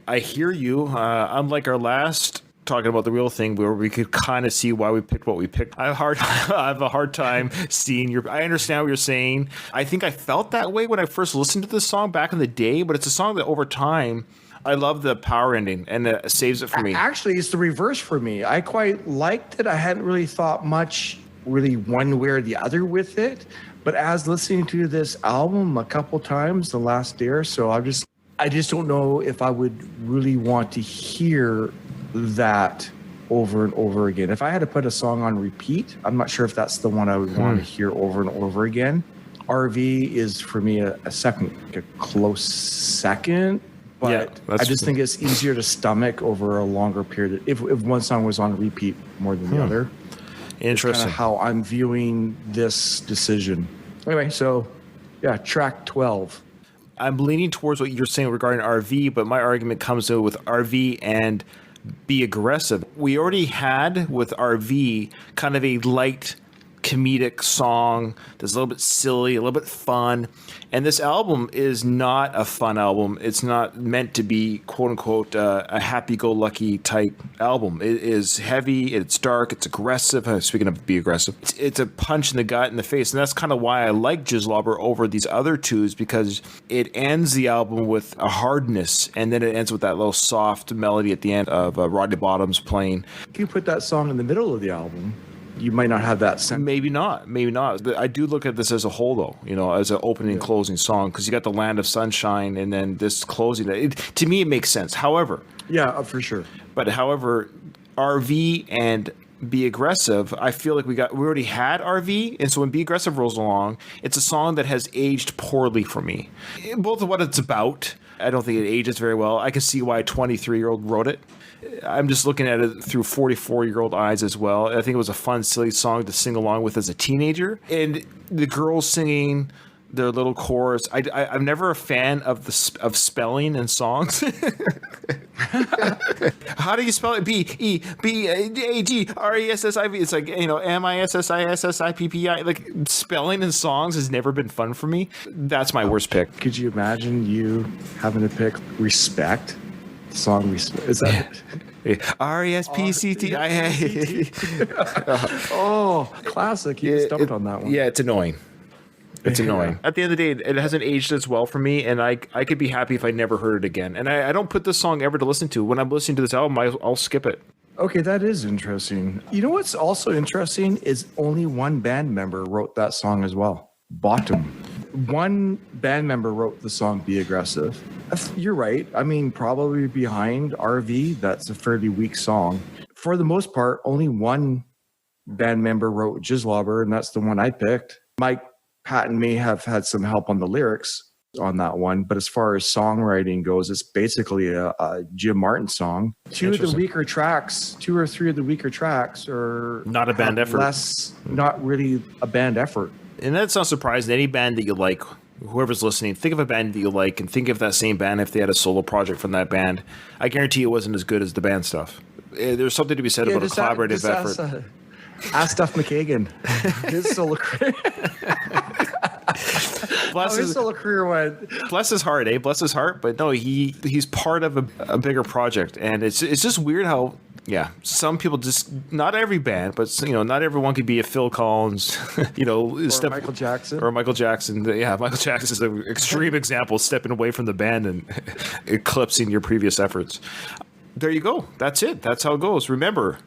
I hear you. Unlike our last talking about the real thing, where we could kind of see why we picked what we picked, I have a hard time seeing I understand what you're saying. I think I felt that way when I first listened to this song back in the day, but it's a song that over time, I love the power ending, and it saves it for me. Actually, it's the reverse for me. I quite liked it. I hadn't really thought much really one way or the other with it, but as listening to this album a couple times the last day or so, I just don't know if I would really want to hear that over and over again. If I had to put a song on repeat, I'm not sure if that's the one I would want to hear over and over again. RV is for me a close second, but yeah, I just think it's easier to stomach over a longer period if one song was on repeat more than the other. Interesting. Kind of how I'm viewing this decision. Anyway, so yeah, track 12. I'm leaning towards what you're saying regarding RV, but my argument comes in with RV and Be Aggressive. We already had with RV kind of a light comedic song that's a little bit silly, a little bit fun. And this album is not a fun album. It's not meant to be, quote unquote, a happy-go-lucky type album. It is heavy, it's dark, it's aggressive. Speaking of Be Aggressive, it's a punch in the gut, in the face. And that's kind of why I like Jizzlobber over these other twos, because it ends the album with a hardness, and then it ends with that little soft melody at the end of Rodney Bottum's playing. If you put that song in the middle of the album, you might not have that sense. Maybe not. But I do look at this as a whole, though. As an opening and closing song, because you got the Land of Sunshine and then this closing. To me, it makes sense. However, for sure. But however, RV and Be Aggressive, I feel like we already had RV, and so when Be Aggressive rolls along, it's a song that has aged poorly for me. Both of what it's about, I don't think it ages very well. I can see why a 23-year-old wrote it. I'm just looking at it through 44-year-old eyes as well. I think it was a fun, silly song to sing along with as a teenager. And the girls singing their little chorus. I'm never a fan of spelling in songs. How do you spell it? BEBAGRESSIV. It's like, MISSISSIPPI. Like, spelling in songs has never been fun for me. That's my worst pick. Could you imagine you having to pick Respect? Song Respect. Is that RESPCT? Oh, classic. You stumped on that one. Yeah, it's annoying. It's annoying. At the end of the day, it hasn't aged as well for me, and I could be happy if I never heard it again. And I don't put this song ever to listen to. When I'm listening to this album, I'll skip it. Okay, that is interesting. You know what's also interesting is only one band member wrote that song as well. Bottom. One band member wrote the song Be Aggressive. You're right. I mean, probably behind RV, that's a fairly weak song. For the most part, only one band member wrote Jizzlobber, and that's the one I picked. Mike Patton may have had some help on the lyrics on that one, but as far as songwriting goes, it's basically a Jim Martin song. Two or three of the weaker tracks are not a band effort. Not really a band effort. And that's not surprising. Any band that you like, whoever's listening, think of a band that you like and think of that same band if they had a solo project from that band. I guarantee it wasn't as good as the band stuff. There's something to be said about a collaborative effort. Ask Duff McKagan. His solo career. His solo career went. Bless his heart, eh? Bless his heart. But no, he's part of a bigger project, and it's just weird how some people just, not every band, but not everyone could be a Phil Collins, or Michael Jackson. Michael Jackson. Yeah, Michael Jackson is an extreme example, stepping away from the band and eclipsing your previous efforts. There you go. That's it. That's how it goes. Remember,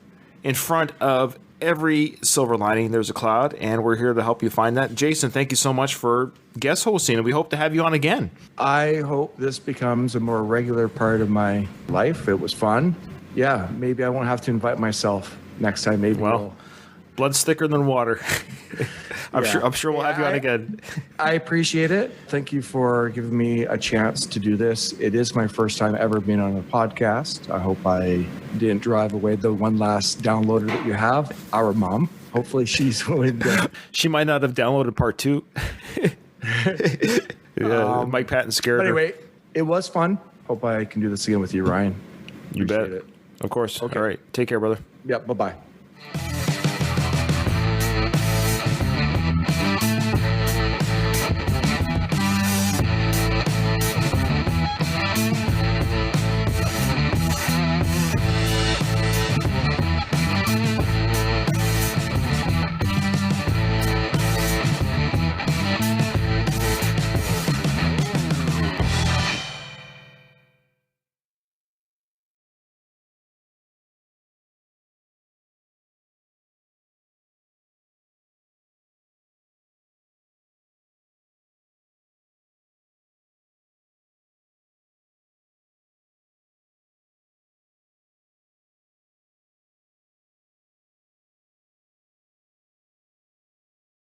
in front of every silver lining, there's a cloud, and we're here to help you find that. Jason, thank you so much for guest hosting, and we hope to have you on again. I hope this becomes a more regular part of my life. It was fun. Yeah, maybe I won't have to invite myself next time. Maybe blood's thicker than water. I'm sure we'll have you on again. I appreciate it. Thank you for giving me a chance to do this. It is my first time ever being on a podcast. I hope I didn't drive away the one last downloader that you have, our mom. Hopefully she's willing to. She might not have downloaded part 2. Mike Patton scared her. Anyway, it was fun. Hope I can do this again with you, Ryan. You bet. It. Of course. Okay. All right. Take care, brother. Yep. Bye-bye.